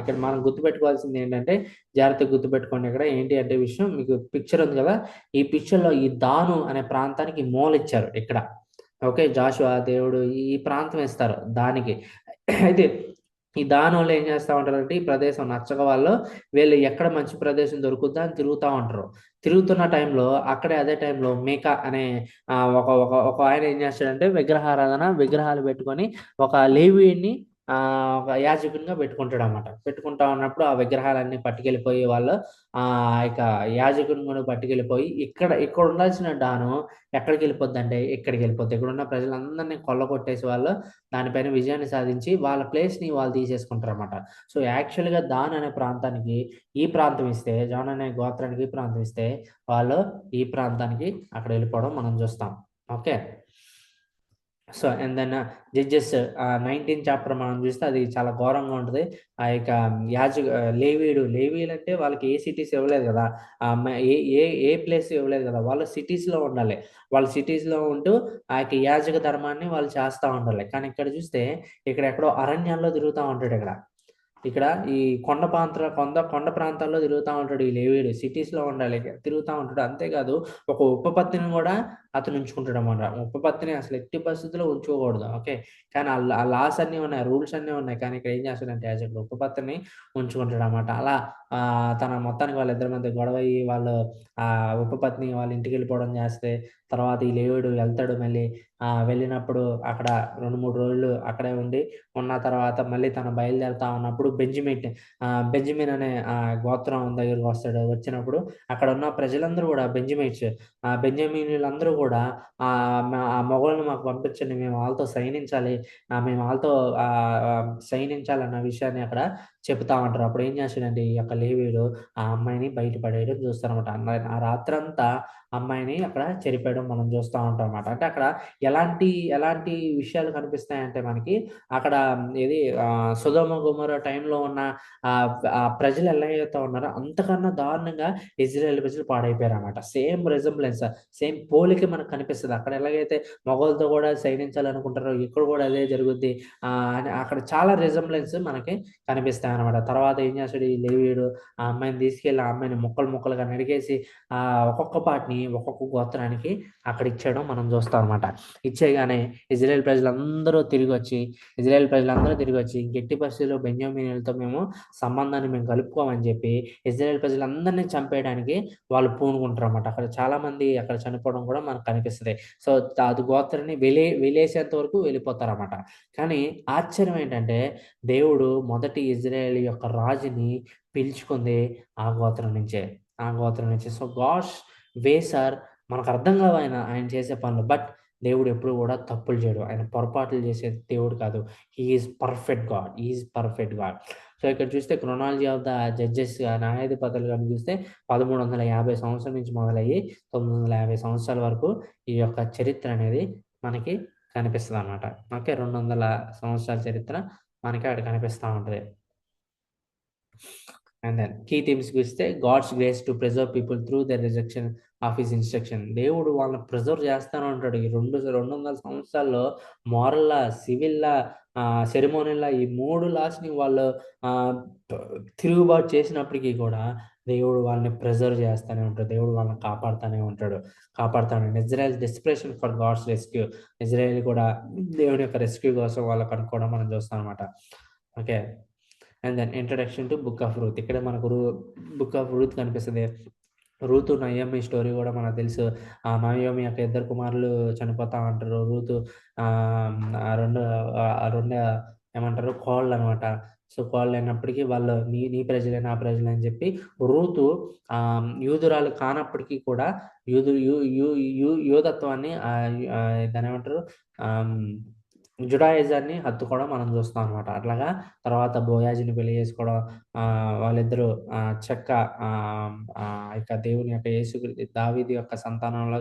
ఇక్కడ మనం గుర్తుపెట్టుకోవాల్సింది ఏంటంటే, జాగ్రత్తగా గుర్తుపెట్టుకోండి. ఇక్కడ ఏంటి అంటే విషయం, మీకు పిక్చర్ ఉంది కదా! ఈ పిక్చర్‌లో ఈ దాను అనే ప్రాంతానికి మూలిచ్చారు ఇక్కడ. ఓకే. జాషువా దేవుడు ఈ ప్రాంతం ఇస్తారు దానికి. అయితే ఈ దానోళ్ళు ఏం చేస్తా ఉంటారంటే, ఈ ప్రదేశం నచ్చక వాళ్ళు వీళ్ళు ఎక్కడ మంచి ప్రదేశం దొరుకుద్దా అని తిరుగుతా ఉంటారు. తిరుగుతున్న టైంలో అదే టైంలో మీకా అనే ఒక ఒక ఒక ఆయన ఏం చేస్తాడంటే, విగ్రహాలు పెట్టుకొని ఒక లేవీయుడిని ఒక యాజకునిగా పెట్టుకుంటాడనమాట. పెట్టుకుంటా ఉన్నప్పుడు ఆ విగ్రహాలన్నీ పట్టుకెళ్ళిపోయి వాళ్ళు ఇక యాజకుడిని కూడా పట్టుకెళ్ళిపోయి ఇక్కడ ఉండాల్సిన డాను ఎక్కడికెళ్ళిపోద్దంటే ఇక్కడికెళ్ళిపోద్ది. ఇక్కడున్న ప్రజలందరిని కొల్లగొట్టేసి వాళ్ళు దానిపైన విజయాన్ని సాధించి వాళ్ళ ప్లేస్‌ని వాళ్ళు తీసేసుకుంటారనమాట. సో, యాక్చువల్‌గా దాన్ అనే ప్రాంతానికి ఈ ప్రాంతం ఇస్తే, జాన్ అనే గోత్రానికి ఈ ప్రాంతం ఇస్తే, వాళ్ళు ఈ ప్రాంతానికి అక్కడ వెళ్ళిపోవడం మనం చూస్తాం. Okay. So, and then Judges 19 chapter మనం చూస్తే అది చాలా ఘోరంగా ఉంటది. ఆ యొక్క లేవీయులంటే వాళ్ళకి ఏ సిటీస్ ఇవ్వలేదు కదా! ఏ ఏ ఏ ప్లేస్ ఇవ్వలేదు కదా! వాళ్ళు సిటీస్‌లో ఉండాలి. వాళ్ళు సిటీస్‌లో ఉంటూ ఆ యొక్క యాజక ధర్మాన్ని వాళ్ళు చేస్తా ఉండాలి. కానీ ఇక్కడ చూస్తే ఇక్కడెక్కడో అరణ్యాల్లో తిరుగుతా ఉంటాడిక్కడ. ఇక్కడ ఈ కొండ ప్రాంతాల్లో తిరుగుతా ఉంటాడు ఈ లేవీయుడు. సిటీస్‌లో ఉండాలి. తిరుగుతా ఉంటాడు. అంతేకాదు ఒక ఉపపత్తిని గూడా అతను ఉంచుకుంటాడనమాట. ఉపపత్తిని అసలు ఎట్టి పరిస్థితిలో ఉంచుకోకూడదు. ఓకే. కానీ ఆ లాస్ అన్నీ ఉన్నాయి. రూల్స్ అన్నీ ఉన్నాయి. కానీ ఇక్కడ ఏం చేస్తాడంటే యాజకుడు ఉపపత్తిని ఉంచుకుంటాడనమాట. అలా తన మొత్తానికి వాళ్ళిద్దరి మధ్య గొడవయ్యి వాళ్ళు ఉపపత్ని వాళ్ళ ఇంటికెళ్ళిపోవడం చేస్తే, తర్వాత ఈ లేవీయుడు వెళ్తాడు మళ్ళీ. వెళ్ళినప్పుడు అక్కడ 2, 3 రోజులు అక్కడే ఉండి, ఉన్న తర్వాత మళ్ళీ తను బయలుదేరుతా ఉన్నప్పుడు బెంజమిన్ అనే గోత్రం దగ్గరికి వస్తాడు. వచ్చినప్పుడు అక్కడున్న ప్రజలందరూ గూడా బెంజమీనీయులందరూ గూడా ఆ మొగోళ్ళని మాకు పంపించండి. మేము వాళ్ళతో సైనించాలి. మేము వాళ్ళతో సైనించాలన్న విషయాన్ని అక్కడ చెప్తా ఉంటారు. అప్పుడు ఏం చేస్తాడంటే ఈ యొక్క లేవీయుడు ఆ అమ్మాయిని బయట పడేయడం చూస్తారనమాట. ఆ రాత్రంతా అమ్మాయిని అక్కడ చెరిపేయడం మనం చూస్తా ఉంటామన్నమాట. అంటే అక్కడ ఎలాంటి విషయాలు కనిపిస్తాయంటే మనకి అక్కడ సొదొమ గొమొర్రా టైంలో ఉన్న ప్రజలు ఎలాగైతే ఉన్నారో అంతకన్నా దారుణంగా ఇజ్రాయేల్ ప్రజలు పాడైపోయారన్నమాట. సేమ్ రిజెంబ్లెన్స్, సేమ్ పోలిక మనకు కనిపిస్తది. అక్కడ ఎలాగైతే మొగోళ్ళతో కూడా సైనించాలనుకుంటారో ఇక్కడ కూడా అదే జరుగుద్ది. అని అక్కడ చాలా రిజెంబ్లెన్స్ మనకి కనిపిస్తాయన్నమాట. తర్వాత ఏం చేస్తాడు ఈ లేవీయుడు ఆ అమ్మాయిని తీసుకెళ్ళి ఆ అమ్మాయిని ముక్కలుగా నరికేసి ఒక్కొక్క పార్ట్‌ని ఒక్కొక్క గోత్రానికి అక్కడ ఇచ్చేయడం మనం చూస్తాం అనమాట. ఇచ్చేయగానే ఇజ్రాయేల్ ప్రజలందరూ తిరిగొచ్చి ఇంకెట్టి పరిస్థితుల్లో బెన్యామీనీయులతో మేము సంబంధాన్ని కలుపుకోమని చెప్పి ఇజ్రాయేల్ ప్రజలందరిని చంపేయడానికి వాళ్ళు పూనుకుంటారన్నమాట. అక్కడ చాలామంది అక్కడ చనిపోవడం కూడా మనకు కనిపిస్తది. సో, అది గోత్రాన్ని వెలేసేంత వరకు వెళ్ళిపోతారన్నమాట. కానీ ఆశ్చర్యం ఏంటంటే దేవుడు మొదటి ఇజ్రాయేల్ యొక్క రాజుని పిలుచుకుంది ఆ గోత్రం నుంచే. సో, గాడ్స్ వేస్ ఆర్ మనకు అర్థం కావు ఆయన చేసే పనులు. బట్ దేవుడు ఎప్పుడు కూడా తప్పులు చేయడు. ఆయన పొరపాట్లు చేసే దేవుడు కాదు. He is perfect God. So, ఇక్కడ చూస్తే క్రొనాలజీ ఆఫ్ ద జడ్జెస్ న్యాయాధిపతులు గాని చూస్తే 1350 సంవత్సరం నుంచి మొదలయ్యి 950 సంవత్సరాల వరకు ఈ యొక్క చరిత్ర అనేది మనకి కనిపిస్తదనమాట. ఓకే. 200 సంవత్సరాల చరిత్ర మనకి అక్కడ కనిపిస్తా ఉంటది. అండ్ దెన్ కీ థీమ్స్ చూస్తే God's grace to preserve people through the rejection of his instruction. దేవుడు వాళ్ళని ప్రిజర్వ్ చేస్తానే ఉంటాడు. ఈ 200 సంవత్సరాల్లో మోరల్‌లా, సివిల్‌లా, సెరిమోనియల్‌లా ఈ 3 లాస్‌ని వాళ్ళు తిరుగుబాటు చేసినప్పటికీ కూడా దేవుడు వాళ్ళని ప్రిజర్వ్ చేస్తానే ఉంటాడు. దేవుడు వాళ్ళని కాపాడుతానే ఉంటాడు. Israel desperation for God's rescue. Israel కూడా దేవుని యొక్క రెస్క్యూ కోసం వాళ్ళకి అనుకోవడం మనం చూస్తాం అనమాట. Okay. And then introduction to book of Ruth. ఇక్కడ మనకు బుక్ ఆఫ్ రూత్ కనిపిస్తది. రూతు, నయోమి స్టోరీ కూడా మనకు తెలుసు. నయోమి యొక్క ఇద్దరు కుమారులు చనిపోతా ఉంటారు. రూతు రెండో ఏమంటారు కోళ్ళు అనమాట. సో కోళ్ళు అయినప్పటికీ వాళ్ళు నీ ప్రజలే నా ప్రజలే అని చెప్పి రూతు యూదురాలు కానప్పటికీ కూడా యూదు యూ యూ యూ యూదత్వాన్ని దాన్నేమంటారు ఆహ్, జుడాయిజాన్ని హత్తుకోవడం మనం చూస్తాం అనమాట. అట్లాగా తర్వాత బోయాజుని పెళ్లి చేసుకోవడం, వాళ్ళిద్దరూ ఇక దేవుని యొక్క దావీదు యొక్క సంతానంలో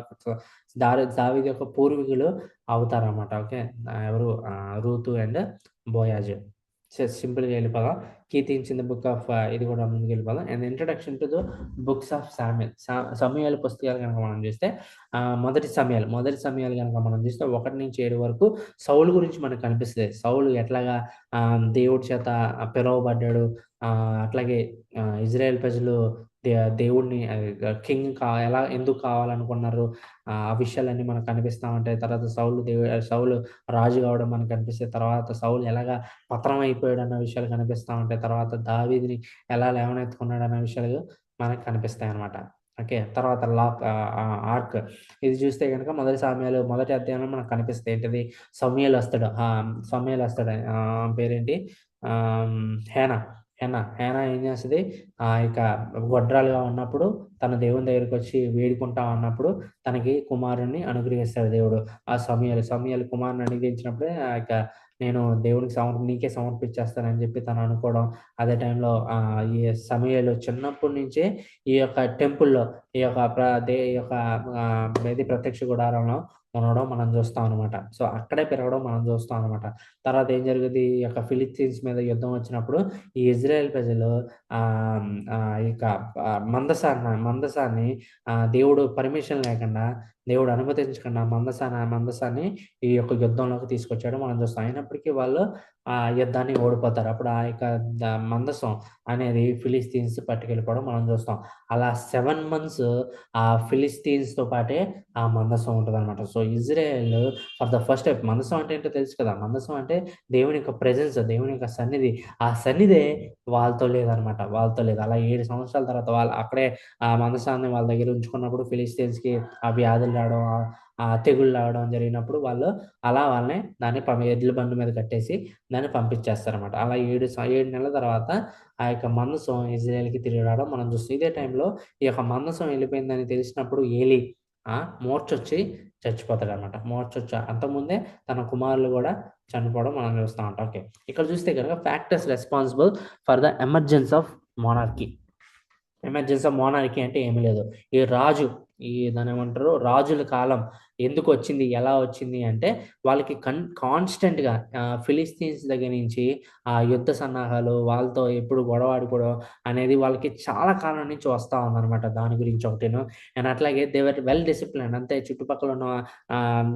దావీదు యొక్క పూర్వీకులు అవుతారనమాట. ఓకే. ఎవరు రూతు అండ్ బోయాజు. సింపుల్‌గా వెళ్ళిపోదాం. Key themes in the book of ఇది కూడా ముందుకెళ్ళిపోదాం. And introduction to the books of Samuel. సమూయేలు పుస్తకాలు గనుక మనం చూస్తే మొదటి సమూయేలు గనుక మనం చూస్తే 1-7 వరకు సౌలు గురించి మనకు కనిపిస్తది. సౌలు ఎట్లాగా దేవుడి చేత పిలువబడ్డాడు. అట్లాగే ఇజ్రాయెల్ ప్రజలు దేవుడిని కింగ్ ఎలా ఎందుకు కావాలనుకున్నారు. ఆ విషయాలన్నీ మనకు కనిపిస్తా ఉంటాయి. తర్వాత సౌలు రాజు కావడం మనకు కనిపిస్తది. తర్వాత సౌలు ఎలాగా పతనం అయిపోయాడన్న విషయాలు కనిపిస్తా ఉంటాయి. తర్వాత దావీదుని ఎలా లేవనెత్తుకున్నాడన్న విషయాలు మనకు కనిపిస్తాయన్నమాట. ఓకే. తర్వాత ఆర్క్ ఇది చూస్తే గనుక మొదటి అధ్యాయంలో మనకు కనిపిస్తాయి. ఏంటిది? సమూయేలు వస్తాడు. పేరేంటి? హేనా. హేనా ఏం చేస్తది? ఇక గొడ్రాలుగా ఉన్నప్పుడు తన దేవుని దగ్గరికొచ్చి వేడుకుంటా ఉన్నప్పుడు తనకి కుమారుడిని అనుగ్రహిస్తాడు దేవుడు. ఆ సమూయేలు కుమారుడిని అనుగ్రహించినప్పుడే ఇక నేను దేవునికి నీకే సమర్పించేస్తానని చెప్పి తను అనుకోవడం. అదే టైంలో ఈ సమూయేలు చిన్నప్పటి నుంచే ఈ యొక్క టెంపుల్‌లో ఈ యొక్క ప్రత్యక్ష గుడారంలో ఉండడం మనం చూస్తాం అనమాట. సో, అక్కడే పెరగడం మనం చూస్తాం అనమాట. తర్వాత ఏం జరుగుద్ది? ఈ యొక్క ఫిలిస్తీన్స్ మీద యుద్ధం వచ్చినప్పుడు ఈ ఇజ్రాయెల్ ప్రజలు ఇక మందసాన్ని దేవుడు పర్మిషన్ లేకుండా, దేవుడు అనుమతించకుండా మందసాన్ని ఈ యొక్క యుద్ధంలోకి తీసుకొచ్చాడు మనం చూస్తాం. అయినప్పటికీ వాళ్ళు ఆ యుద్ధాన్ని ఓడిపోతారు. అప్పుడు ఆ యొక్క మందసం అనేది ఫిలిస్తీన్స్ పట్టుకెళ్ళిపోవడం మనం చూస్తాం. అలా 7 మంత్స్ ఆ ఫిలిస్తీన్స్‌తో పాటే ఆ మందసం ఉంటదనమాట. So, Israel for the first time మందసం అంటే ఏంటో తెలుసు కదా! మందసం అంటే దేవుని యొక్క ప్రెజెన్స్, దేవుని యొక్క సన్నిధి. ఆ సన్నిధే వాళ్ళతో లేదనమాట. వాళ్ళతో లేదు. అలా 7 సంవత్సరాల తర్వాత వాళ్ళు అక్కడే ఆ మందసాన్ని వాళ్ళ దగ్గర ఉంచుకున్నప్పుడు ఫిలిస్తీన్స్‌కి ఆ వ్యాధులు రావడం, తెగుళ్ళు రావడం జరిగినప్పుడు వాళ్ళని ఎడ్ల బండి మీద కట్టేసి దాన్ని పంపించేస్తారనమాట. అలా 7 నెలల తర్వాత ఆ యొక్క మందసం ఇజ్రాయెల్‌కి తిరిగి రావడం మనం చూస్తాం. ఇదే టైంలో ఈ యొక్క మందసం వెళ్ళిపోయిందని తెలిసినప్పుడు ఏలీ మూర్ఛొచ్చి చచ్చిపోతాడనమాట. అంతకుముందే తన కుమారులు గూడా చనిపోవడం మనం చూస్తా ఉంటాం. ఓకే. ఇక్కడ చూస్తే గనుక factors responsible for the emergence of monarchy. అంటే ఏమీ లేదు. దాన్నేమంటారు? రాజుల కాలం ఎందుకొచ్చింది? ఎలా వచ్చింది? అంటే వాళ్ళకి కాన్స్టెంట్‌గా ఫిలిస్తీన్స్ దగ్గర నుంచి యుద్ధ సన్నాహాలు, వాళ్ళతో ఎప్పుడు గొడవాడుకోవడం అనేది వాళ్ళకి చాలా కాలం నుంచి వస్తా ఉందనమాట. దాని గురించి ఒకటిను. అండ్ అట్లాగే దే వర్ వెల్ డిసిప్లిన్డ్. అంతే చుట్టుపక్కల ఉన్న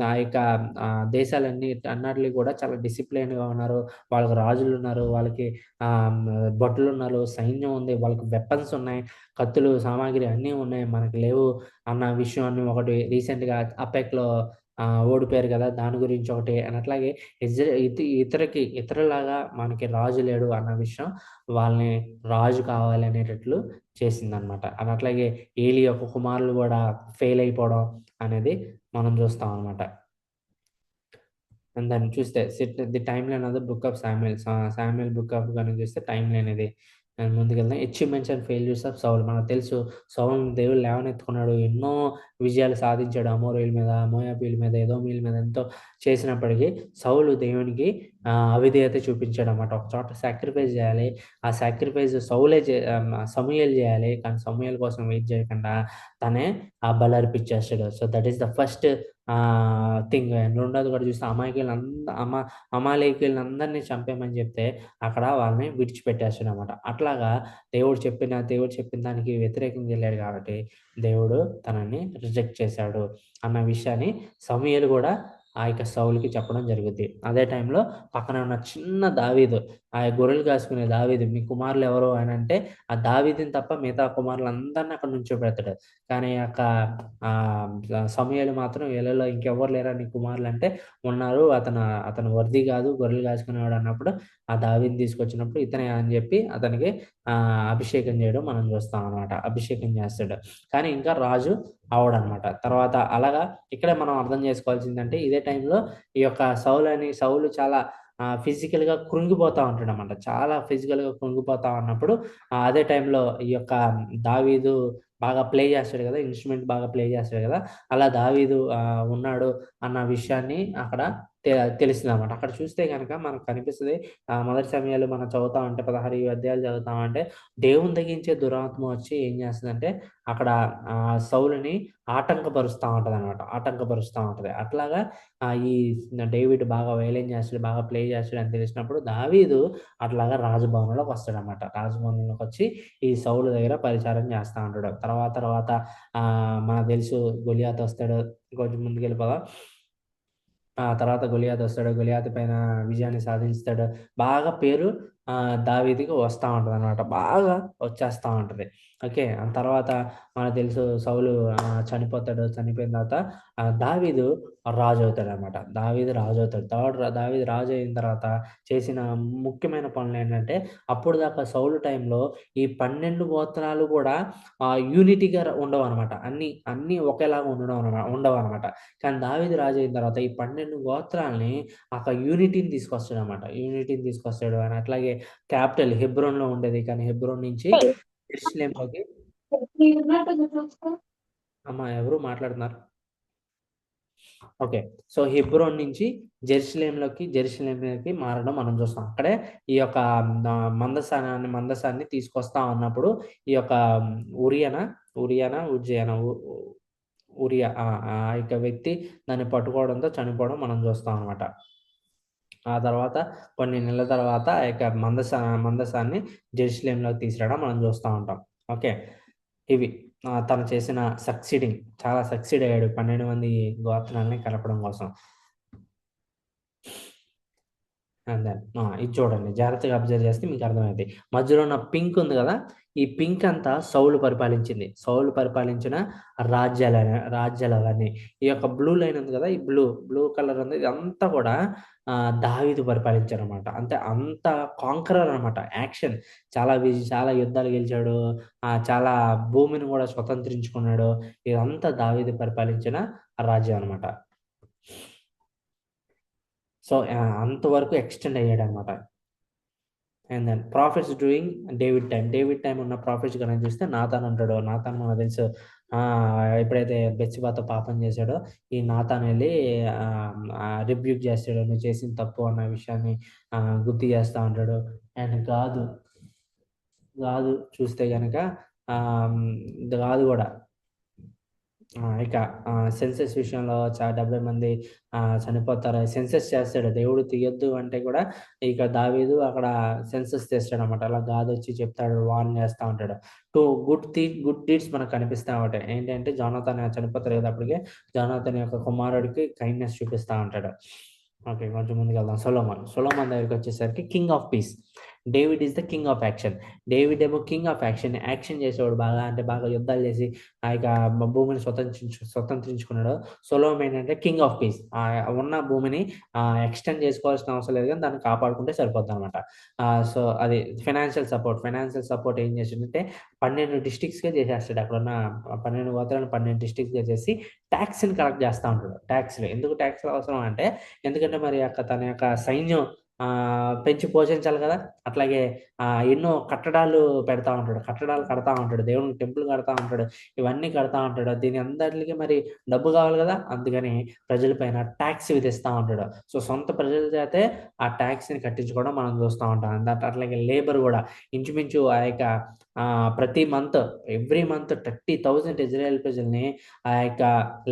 ఆ యొక్క అన్నిటిలో కూడా చాలా డిసిప్లిన్డ్‌గా ఉన్నారు. వాళ్ళకి రాజులున్నారు. వాళ్ళకి భటులున్నారు. సైన్యం ఉంది. వాళ్ళకి వెపన్స్ ఉన్నాయి. కత్తులు, సామాగ్రి అన్నీ ఉన్నాయి. మనకు లేవు అన్న విషయాన్ని ఒకటి రీసెంట్‌గా అపెక్‌లో ఓడిపోయారు గదా! దాని గురించి ఒకటి. అండ్ అట్లాగే ఇతరులాగా మనకి రాజు లేడు అన్న విషయం వాళ్ళని రాజు కావాలి అనేటట్లు చేసిందనమాట. అండ్ అట్లాగే ఏలీ యొక్క కుమారులు గూడా ఫెయిల్ అయిపోవడం అనేది మనం చూస్తాం అనమాట. అండ్ దాన్ని చూస్తే the timeline of the book of Samuel book of గనుక చూస్తే టైమ్ లైన్ ఇది. అండ్ ముందుకెళ్దాం. Achievements and failures of Saul. మనకు తెలుసు సౌల్‌ని దేవుడు లేవనెత్తుకున్నాడు. ఎన్నో విజయాలు సాధించాడు. అమోరీయుల మీద, మోయాబీయుల మీద, ఎదోమీయుల మీద ఎంతో చేసినప్పటికీ సౌలు దేవునికి అవిధేయత చూపించాడన్నమాట. ఒక చోట సాక్రిఫైస్ చేయాలి. ఆ సాక్రిఫైస్ సమూయేలు చేయాలి. కానీ సమూయేలు కోసం వెయిట్ చేయకుండా తనే ఆ బలి అర్పించేస్తాడు. So, that is the first thing. And రెండోది కూడా చూస్తే అమాలేకీయులందరిని చంపేయమని చెప్తే అక్కడ వాళ్ళని విడిచిపెట్టేస్తాడనమాట. అట్లాగా దేవుడు చెప్పిన దానికి వ్యతిరేకంగా ఎళ్ళాడు కాబట్టి దేవుడు తనని రిజెక్ట్ చేశాడు అన్న విషయాన్ని సమూయేలు గూడా ఆ యొక్క సౌలుకి చెప్పడం జరుగుద్ది. అదే టైంలో పక్కన ఉన్న చిన్న దావీదు, గొర్రెలు కాసుకునే దావీదు, మీ కుమారులు ఎవరు అనంటే ఆ దావీదుని తప్ప మిగతా కుమారులందరిని అక్కడ నుంచోబెడతాడు. కానీ సమూయేలు మాత్రం వీళ్ళలో ఇంకెవ్వరు లేరా నీ కుమారులంటే ఉన్నారు. అతను వర్తీ కాదు, గొర్రెలు కాసుకునేవాడు అన్నప్పుడు ఆ దావీదుని తీసుకొచ్చినప్పుడు ఇతనే అని చెప్పి అతనికి అభిషేకం చేయడం మనం చూస్తాం అనమాట. అభిషేకం చేస్తాడు. కానీ ఇంకా రాజు అవ్వడనమాట. తర్వాత అలాగా ఇక్కడే మనం అర్థం చేసుకోవాల్సిందంటే ఇదే టైంలో ఈ యొక్క సౌలు చాలా ఫిజికల్గా కృంగిపోతా ఉంటాడనమాట. చాలా ఫిజికల్గా కృంగిపోతా ఉన్నప్పుడు అదే టైంలో ఈ యొక్క దావీదు బాగా ప్లే చేస్తాడు కదా, ఇన్స్ట్రుమెంట్ బాగా ప్లే చేస్తాడు కదా, అలా దావీదు ఉన్నాడు అన్న విషయాన్ని అక్కడ తెలుస్తుందన్నమాట. అక్కడ చూస్తే కనుక మనకు కనిపిస్తుంది, మొదటి సమయాలు మనం చదువుతా ఉంటే 16 అధ్యాయాలు చదువుతా ఉంటే దేవుని తగ్గించే దురాత్మ వచ్చి ఏం చేస్తుందంటే అక్కడ సౌలుని ఆటంకపరుస్తూ ఉంటదనమాట. ఆటంకపరుస్తూ ఉంటది. అట్లాగా ఈ డేవిడ్ బాగా వైలెన్ చేస్తాడు, బాగా ప్లే చేస్తాడు అని తెలిసినప్పుడు దావీదు అట్లాగా రాజభవనంలోకి వస్తాడనమాట. రాజభవనంలోకి వచ్చి ఈ సౌలు దగ్గర పరిచారం చేస్తా ఉంటాడు. తర్వాత మనకు తెలుసు గొలియాతు వస్తాడు. కొంచెం ముందుకెళ్ళిపోదాం. తర్వాత గొలియాతు వస్తాడు. గొలియాతు పైన విజయాన్ని సాధిస్తాడు. బాగా పేరు దావీదుకి వస్తా ఉంటదనమాట. బాగా వచ్చేస్తా ఉంటది. ఓకే. తర్వాత మనకు తెలుసు సౌలు చనిపోతాడు. చనిపోయిన తర్వాత దావీదు రాజు అవుతాడనమాట. దావీదు రాజు అవుతాడు. దావీదు రాజు అయిన తర్వాత చేసిన ముఖ్యమైన పనులేంటంటే అప్పుడు దాకా సౌలు టైంలో ఈ 12 గోత్రాలు కూడా యూనిటీగా ఉండవనమాట. అన్నీ ఒకేలాగా ఉండవనమాట. కానీ దావీదు రాజు అయిన తర్వాత ఈ 12 గోత్రాల్ని ఒక యూనిటీని తీసుకొస్తాడనమాట. యూనిటీని తీసుకొస్తాడు. అని అట్లాగే క్యాపిటల్ హెబ్రోన్‌లో ఉండేది. కానీ హెబ్రోన్ నుంచి యెరూషలేములోకి అమ్మా ఎవరు మాట్లాడుతున్నారు? ఓకే. సో, హెబ్రోన్ నుంచి జెరూసలేంలోకి మారడం మనం చూస్తాం. అక్కడే ఈ యొక్క మందసాన్ని తీసుకొస్తా ఉన్నప్పుడు ఈ యొక్క ఉరియా ఆ యొక్క వ్యక్తి దాన్ని పట్టుకోవడంతో చనిపోవడం మనం చూస్తాం అనమాట. ఆ తర్వాత కొన్ని నెలల తర్వాత ఆ యొక్క మందసాన్ని జెరూసలేంలోకి తీసుకురావడం మనం చూస్తా ఉంటాం. ఓకే. ఇవి తను చేసిన చాలా సక్సీడ్ అయ్యాడు 12 మంది గోత్రాల్ని కలపడం కోసం. అండ్ దెన్ ఇది చూడండి. జాగ్రత్తగా అబ్జర్వ్ చేస్తే మీకు అర్థమైద్ది. మధ్యలో ఉన్న పింక్ ఉంది గదా! ఈ పింక్ అంతా సౌలు పరిపాలించింది. సౌలు పరిపాలించిన రాజ్యాలవన్నీ. ఈ యొక్క బ్లూ లైన్ ఉంది గదా! ఈ బ్లూ కలర్ ఉంది. ఇదంతా కూడా దావీదు పరిపాలించారనమాట. అంటే అంత కాంకరర్ అనమాట. యాక్షన్ చాలా యుద్ధాలు గెలిచాడు. చాలా భూమిని గూడా స్వతంత్రించుకున్నాడు. ఇదంతా దావీదు పరిపాలించిన రాజ్యం అనమాట. సో, అంతవరకు ఎక్స్‌టెండ్ అయ్యాడనమాట. And then prophets during David time ఉన్న ప్రాఫిట్స్ గనక చూస్తే నాతాన్ ఉంటాడు. నాతాన్ మనకు తెలుసు. ఎప్పుడైతే బెత్షెబాతో పాపం చేశాడో ఈ నాతాన్ ఎళ్లి రిబ్యూక్ చేస్తాడు. నువ్వు చేసింది తప్పు అన్న విషయాన్ని గుర్తు చేస్తా ఉంటాడు. అండ్ గాదు చూస్తే గనక గాదు గూడా ఇక సెన్సస్ విషయంలో 70 మంది చనిపోతారు. సెన్సస్ చేస్తాడు. దేవుడు తీయొద్దు అంటే కూడా ఇక దావీదు అక్కడ సెన్సస్ చేస్తాడనమాట. అలా గాదొచ్చి చెప్తాడు, వార్న్ చేస్తా ఉంటాడు. 2 గుడ్ డీడ్స్ మనకు కనిపిస్తా ఉంటాయి. ఏంటంటే జోనాతాన్ చనిపోతారు కదా! అప్పటికే జోనాతాన్ యొక్క కుమారుడికి కైండ్‌నెస్ చూపిస్తా ఉంటాడు. ఓకే. కొంచెం ముందుకెళ్దాం. సొలొమోన్ దగ్గరికొచ్చేసరికి king of peace. David is the king of action. David ఏమో కింగ్ ఆఫ్ యాక్షన్. యాక్షన్ చేసేవాడు బాగా యుద్ధాలు చేసి ఆ యొక్క భూమిని స్వతంత్రించుకున్నాడు. సొలొమోన్ ఏంటంటే కింగ్ ఆఫ్ పీస్. ఉన్న భూమిని ఎక్స్‌టెండ్ చేసుకోవాల్సిన అవసరం లేదు గానీ దాన్ని కాపాడుకుంటే సరిపోద్దనమాట. సో, అది ఫైనాన్షియల్ సపోర్ట్ ఏం చేసిండంటే 12 డిస్ట్రిక్ట్స్‌గా చేసేస్తాడు. అక్కడున్న 12 గోత్రాలను 12 డిస్ట్రిక్ట్స్‌గా చేసి టాక్స్‌ని కలెక్ట్ చేస్తా ఉంటాడు. ఎందుకు టాక్స్‌లు అవసరం అంటే ఎందుకంటే మరి తన యొక్క సైన్యం పెంచి పోషించాలి కదా! అట్లాగే ఎన్నో కట్టడాలు పెడతా ఉంటాడు. కట్టడాలు కడతా ఉంటాడు. దేవునికి టెంపుల్ కడతా ఉంటాడు. ఇవన్నీ కడతా ఉంటాడు. దీని అందట్లికి మరి డబ్బు కావాలి కదా! అందుకని ప్రజల పైన టాక్స్ విధిస్తా ఉంటాడు. సో, సొంత ప్రజల చేతే ఆ టాక్స్‌ని కట్టించుకోవడం మనం చూస్తా ఉంటాం. అట్లాగే లేబర్ గూడా ఇంచుమించు ఆ యొక్క ఎవ్రీ మంత్ 30,000 ఇజ్రాయెల్ ప్రజల్ని ఆ యొక్క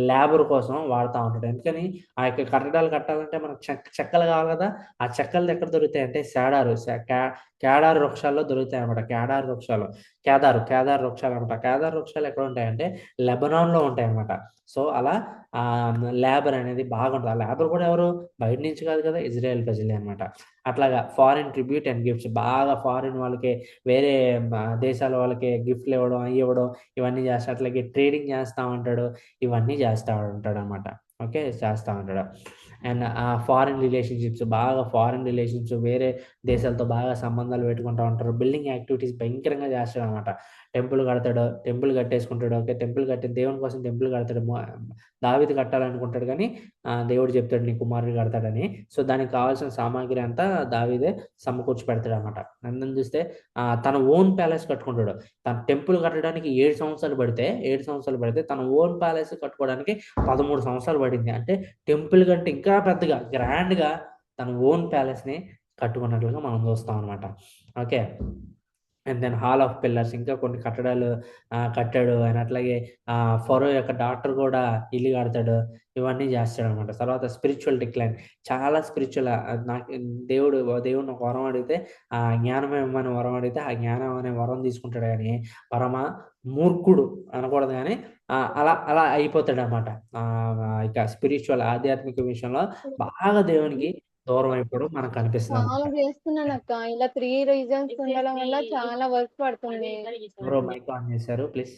లేబర్ కోసం వాడతా ఉంటాడు. ఎందుకని ఆ యొక్క కట్టడాలు కట్టాలంటే మనకు చెక్కలు కావాలి కదా! ఆ చెక్కలు ఎక్కడ దొరుకుతాయంటే కేదారు వృక్షాల్లో దొరుకుతాయన్నమాట. కేదారు వృక్షాలన్నమాట. కేదారు వృక్షాలు ఎక్కడ ఉంటాయంటే లెబనాన్‌లో ఉంటాయన్నమాట. సో, అలా లేబర్ అనేది బాగుంటది. ఆ లేబర్ కూడా ఎవరు బయట నుంచి కాదు కదా! ఇజ్రాయెల్ ప్రజలే అన్నమాట. అట్లాగా ఫారిన్ ట్రిబ్యూట్ అండ్ గిఫ్ట్స్ బాగా ఫారిన్ వాళ్ళకి వేరే దేశాల వాళ్ళకి గిఫ్ట్‌లు ఇవ్వడం, ఇవన్నీ చేస్తా. అట్లాగే ట్రేడింగ్ చేస్తా ఉంటాడు. ఇవన్నీ చేస్తా ఉంటాడన్నమాట. ఓకే, చేస్తూ ఉంటాడు. అండ్ ఫారిన్ రిలేషన్షిప్స్ వేరే దేశాలతో బాగా సంబంధాలు పెట్టుకుంటూ ఉంటారు. బిల్డింగ్ యాక్టివిటీస్ భయంకరంగా చేస్తాడు అనమాట. టెంపుల్ కట్టేసుకుంటాడు. ఓకే, టెంపుల్ కట్టి దేవుని కోసం టెంపుల్ కడతాడు. దావీదు కట్టాలనుకుంటాడు కానీ దేవుడు చెప్తాడు నీ కుమారుడు కడతాడని. సో దానికి కావాల్సిన సామాగ్రి అంతా దావీదే సమకూర్చి పెడతాడు అనమాట. నన్ను చూస్తే తన ఓన్ ప్యాలెస్ కట్టుకుంటాడు. తన టెంపుల్ కట్టడానికి 7 సంవత్సరాలు పడితే తన ఓన్ ప్యాలెస్ కట్టుకోవడానికి 13 సంవత్సరాలు పడింది. అంటే టెంపుల్ కంటే ఇంకా పెద్దగా గ్రాండ్గా తన ఓన్ ప్యాలెస్ని కట్టుకున్నట్లుగా మనం చూస్తాం అనమాట. Okay, and then hall of pillars ఇంకా కొన్ని కట్టడాలు కట్టాడు ఆయన. అట్లాగే ఫరో యొక్క డాక్టర్ కూడా ఇల్లు కడతాడు. ఇవన్నీ చేస్తాడు అనమాట. తర్వాత స్పిరిచువల్ డిక్లైన్, చాలా స్పిరిచువల్. నాకు దేవుడిని ఒక వరం అడిగితే జ్ఞానం ఇవ్వమని వరం అడిగితే ఆ జ్ఞానం అనే వరం తీసుకుంటాడు. కానీ పరమ మూర్ఖుడు అనకూడదు కానీ అలా అలా అయిపోతాడు అనమాట. ఇక స్పిరిచువల్ ఆధ్యాత్మిక విషయంలో బాగా దేవునికి దూరం అయిపోవడం మనకు కనిపిస్తుంది చాలా అనమాట. చేస్తున్నాను అక్క. ఇలా 3 రీజన్స్ ఉండడం వల్ల చాలా వర్క్ పడుతుంది. ఎవరో మైక్ ఆన్ చేశారు ప్లీజ్.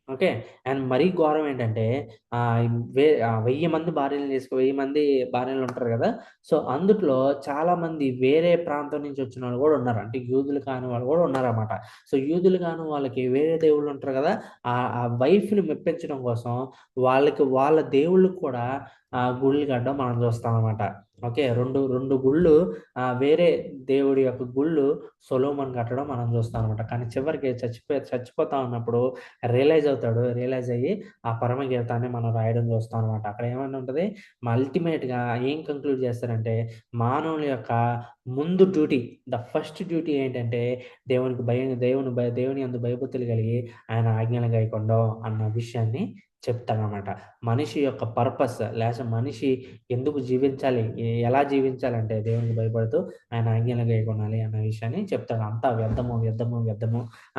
ఓకే, అండ్ మరీ ఘోరం ఏంటంటే 1000 మంది భార్యలు ఉంటారు కదా. సో అందుట్లో చాలా మంది వేరే ప్రాంతం నుంచి వచ్చిన వాళ్ళు కూడా ఉన్నారు. అంటే యూదులు కాని వాళ్ళు కూడా ఉన్నారన్నమాట. సో యూదులు కాని వాళ్ళకి వేరే దేవుళ్ళు ఉంటారు కదా, ఆ వైఫ్ని మెప్పించడం కోసం వాళ్ళ దేవుళ్ళు కూడా గుళ్ళు కట్టడం మనం చూస్తాం అనమాట. ఓకే, రెండు గుళ్ళు, వేరే దేవుడి యొక్క గుళ్ళు సొలొమోన్ కట్టడం మనం చూస్తాం అనమాట. కానీ చివరికి చచ్చిపోతా ఉన్నప్పుడు రియలైజ్ అయ్యి ఆ పరమగీతాన్ని మనం రాయడం చూస్తాం అనమాట. అక్కడ ఏమన్నా ఉంటుంది, అల్టిమేట్గా ఏం కంక్లూడ్ చేస్తారంటే మానవుని యొక్క ముందు ద ఫస్ట్ డ్యూటీ ఏంటంటే దేవుని యందు భయభక్తులు కలిగి ఆయన ఆజ్ఞలు గైకొనడం అన్న విషయాన్ని చెప్తాడనమాట. మనిషి యొక్క పర్పస్ లేక మనిషి ఎందుకు జీవించాలి, ఎలా జీవించాలంటే దేవునికి భయపడుతూ ఆయన ఆజ్ఞలు గైకొనాలి అన్న విషయాన్ని చెప్తాడు. అంతా వ్యర్థము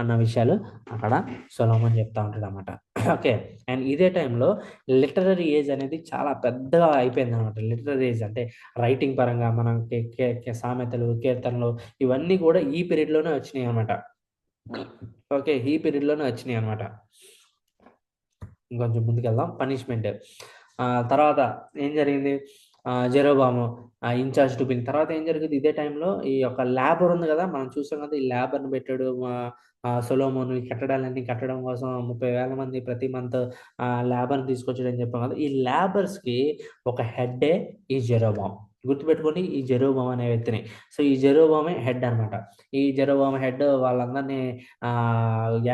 అన్న విషయాలు అక్కడ సొలొమోన్ చెప్తా ఉంటాడు అనమాట. ఓకే, అండ్ ఇదే టైంలో లిటరరీ ఏజ్ అనేది చాలా పెద్దగా అయిపోయింది అనమాట. లిటరరీ ఏజ్ అంటే రైటింగ్ పరంగా మనం సామెతలు, కీర్తనలు ఇవన్నీ కూడా ఈ పీరియడ్లోనే వచ్చినాయి అనమాట. ఓకే, ఈ పీరియడ్లోనే వచ్చినాయి అనమాట. ఇంకొంచెం ముందుకెళ్దాం. పనిష్మెంట్ తర్వాత ఏం జరిగింది, జెరోబాము ఇన్ఛార్జ్ చూపించిన తర్వాత ఏం జరిగింది, ఇదే టైంలో ఈ యొక్క లేబర్ ఉంది కదా, మనం చూసాం కదా, ఈ లేబర్ని పెట్టాడు సొలొమోను. ఈ కట్టడాలన్నీ కట్టడం కోసం 30,000 మంది ప్రతి మంత్ లేబర్ని తీసుకొచ్చాడని చెప్పాం కదా. ఈ లేబర్స్కి ఒక హెడ్డే ఈ జెరోబాము. గుర్తుపెట్టుకొని ఈ జెరోబాము అనే వ్యక్తిని. సో ఈ జెరోబామే హెడ్ అనమాట. ఈ జెరోబాము హెడ్ వాళ్ళందరినీ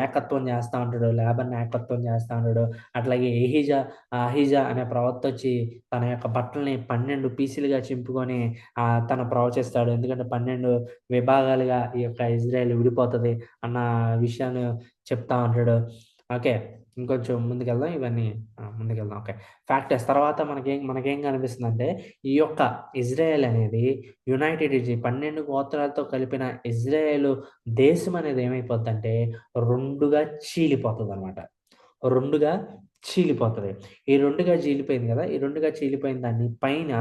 ఏకత్వం చేస్తూ ఉంటాడు, లేబర్ని ఏకత్వం చేస్తూ ఉంటాడు. అట్లాగే అహీజా అనే ప్రవక్త వచ్చి తన యొక్క బట్టల్ని 12 పీసులుగా చింపుకొని తను ప్రవచిస్తాడు. ఎందుకంటే 12 విభాగాలుగా ఈ యొక్క ఇజ్రాయెల్ విడిపోతుంది అన్న విషయాన్ని చెప్తా ఉంటాడు. ఓకే, ఇంకొంచెం ముందుకెళ్దాం. ఇవన్నీ ముందుకెళ్దాం. ఓకే, ఫ్యాక్టర్స్ తర్వాత మనకేం కనిపిస్తుంది అంటే ఈ యొక్క ఇజ్రాయెల్ అనేది యునైటెడ్ 12 గోత్రాలతో కలిపిన ఇజ్రాయెల్ దేశం అనేది ఏమైపోద్ది అంటే రెండుగా చీలిపోతుంది అనమాట. ఈ రెండుగా చీలిపోయింది కదా, ఈ రెండుగా చీలిపోయిన దాన్ని పైన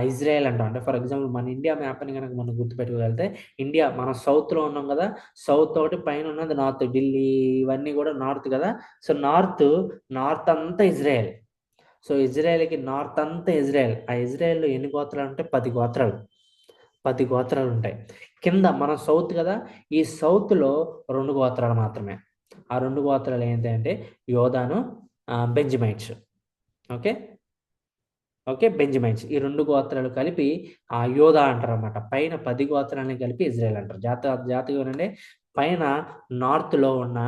ఇజ్రాయెల్ అంటాం. అంటే ఫర్ ఎగ్జాంపుల్ మన ఇండియా మ్యాప్ని కనుక మనం గుర్తుపెట్టుకోగలిగితే, ఇండియా మనం సౌత్లో ఉన్నాం కదా, సౌత్ ఒకటి, పైన ఉన్నది నార్త్, ఢిల్లీ ఇవన్నీ కూడా నార్త్ కదా. సో నార్త్ అంతా ఇజ్రాయెల్. సో ఇజ్రాయెల్కి నార్త్ అంతా ఇజ్రాయెల్. ఆ ఇజ్రాయెల్లో ఎన్ని గోత్రాలు అంటే 10 గోత్రాలు ఉంటాయి. కింద మనం సౌత్ కదా, ఈ సౌత్లో 2 గోత్రాలు మాత్రమే. ఆ 2 గోత్రాలు ఏంటంటే యోధాను, బెంజమైట్స్. ఓకే, బెంజమైట్స్. ఈ 2 గోత్రాలు కలిపి యోధా అంటారు అనమాట. పైన 10 గోత్రాలని కలిపి ఇజ్రాయెల్ అంటారు. జాతీయం ఏంటంటే పైన నార్త్లో ఉన్న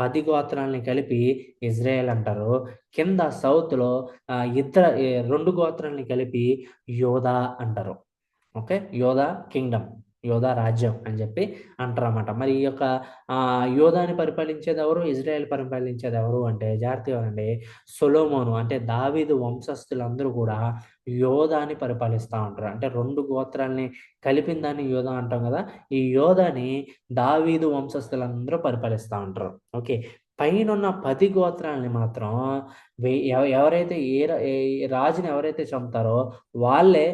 10 గోత్రాలని కలిపి ఇజ్రాయెల్ అంటారు. కింద సౌత్లో 2 గోత్రాలని కలిపి యోధా అంటారు. ఓకే, యోధా కింగ్డమ్, యోధా రాజ్యం అని చెప్పి అంటారు అన్నమాట. మరి ఈ యొక్క యోధాని పరిపాలించేది ఎవరు, ఇజ్రాయెల్ పరిపాలించేది ఎవరు అంటే జాగ్రత్తగా అండి, సొలొమోను. అంటే దావీదు వంశస్థులందరూ కూడా యోధాని పరిపాలిస్తూ ఉంటారు. అంటే 2 గోత్రాలని కలిపిన దాన్ని యోధా అంటాం కదా, ఈ యోధాని దావీదు వంశస్థులందరూ పరిపాలిస్తూ ఉంటారు. ఓకే, పైన ఉన్న 10 గోత్రాలని మాత్రం ఎవరైతే రాజుని ఎవరైతే చంపుతారో వాళ్ళే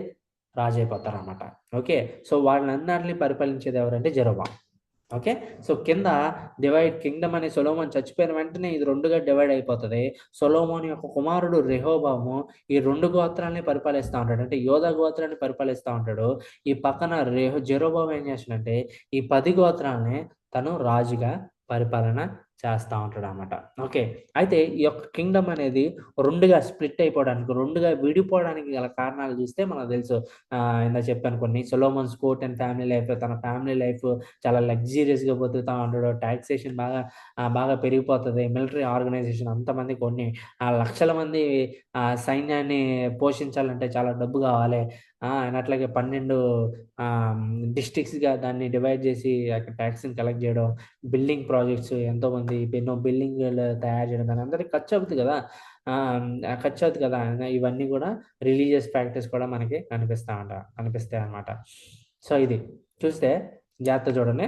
రాజు అయిపోతారు అన్నమాట. ఓకే, సో వాళ్ళందరినీ పరిపాలించేది ఎవరంటే జెరోబాము. ఓకే. సో కింద డివైడ్ కింగ్డమ్ అనే సొలొమోన్ చచ్చిపోయిన వెంటనే ఇది 2గా డివైడ్ అయిపోతది. సొలొమోన్ యొక్క కుమారుడు రెహోబాము ఈ 2 గోత్రాల్ని పరిపాలిస్తా ఉంటాడు. అంటే యోధా గోత్రాన్ని పరిపాలిస్తా ఉంటాడు. ఈ పక్కన జెరోబాము ఏం చేస్తాడంటే ఈ 10 గోత్రాల్ని తను రాజుగా పరిపాలన చేస్తా ఉంటాడనమాట. ఓకే. అయితే ఈ యొక్క కింగ్డమ్ అనేది 2గా స్ప్లిట్ అయిపోవడానికి, 2గా విడిపోవడానికి గల కారణాలు చూస్తే మనకు తెలుసు. ఇందాక చెప్పాను కొన్ని. సొలొమోన్స్ కోర్ట్ అండ్ ఫ్యామిలీ లైఫ్, తన ఫ్యామిలీ లైఫ్ చాలా లగ్జూరియస్‌గా బతుకుతా ఉంటాడు. టాక్సేషన్ బాగా పెరిగిపోతది. మిలిటరీ ఆర్గనైజేషన్ అంతమంది కొన్ని లక్షల మంది సైన్యాన్ని పోషించాలంటే చాలా డబ్బు కావాలి. అండ్ అట్లాగే 12 డిస్ట్రిక్ట్స్‌గా దాన్ని డివైడ్ చేసి అక్కడ టాక్స్‌ని కలెక్ట్ చేయడం, బిల్డింగ్ ప్రాజెక్ట్స్ ఎంతోమంది ఎన్నో బిల్డింగ్‌లు తయారు చేయడం దాని అందరికి ఖర్చు అవుద్ది కదా! ఖర్చు అవుద్ది కదా! ఇవన్నీ కూడా రిలీజియస్ ప్రాక్టీస్ కూడా మనకి కనిపిస్తాయన్నమాట. సో, ఇది చూస్తే జాగ్రత్తగా చూడండి.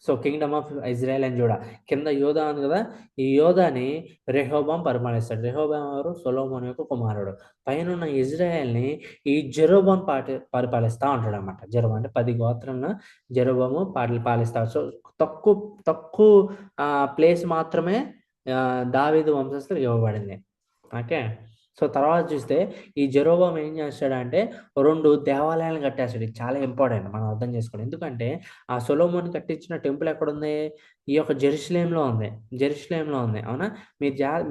So, Kingdom of Israel and JUDA. కింద యోధా ఉంది కదా! ఈ యోధాని రెహోబాం పరిపాలిస్తాడు. రెహోబాం ఎవరు? సొలొమోన్ యొక్క కుమారుడు. పైనున్న ఇజ్రాయెల్‌ని ఈ జెరోబాం పరిపాలిస్తా ఉంటాడన్నమాట. జెరోబాం అంటే 10 గోత్రాలను జెరోబాము పాలిస్తాడు. సో, తక్కువ తక్కువ ప్లేస్ మాత్రమే దావీదు వంశస్థులకు ఇవ్వబడింది. ఓకే. సో, తర్వాత చూస్తే ఈ జెరోబాం ఏం చేస్తాడంటే 2 దేవాలయాలను కట్టేస్తాడు. ఇది చాలా ఇంపార్టెంట్ మనం అర్థం చేసుకోవాలి. ఎందుకంటే ఆ సొలొమోన్ కట్టించిన టెంపుల్ ఎక్కడుంది? ఈ యొక్క జెరూసలేంలో ఉంది. జెరూసలేంలో ఉంది. అవునా?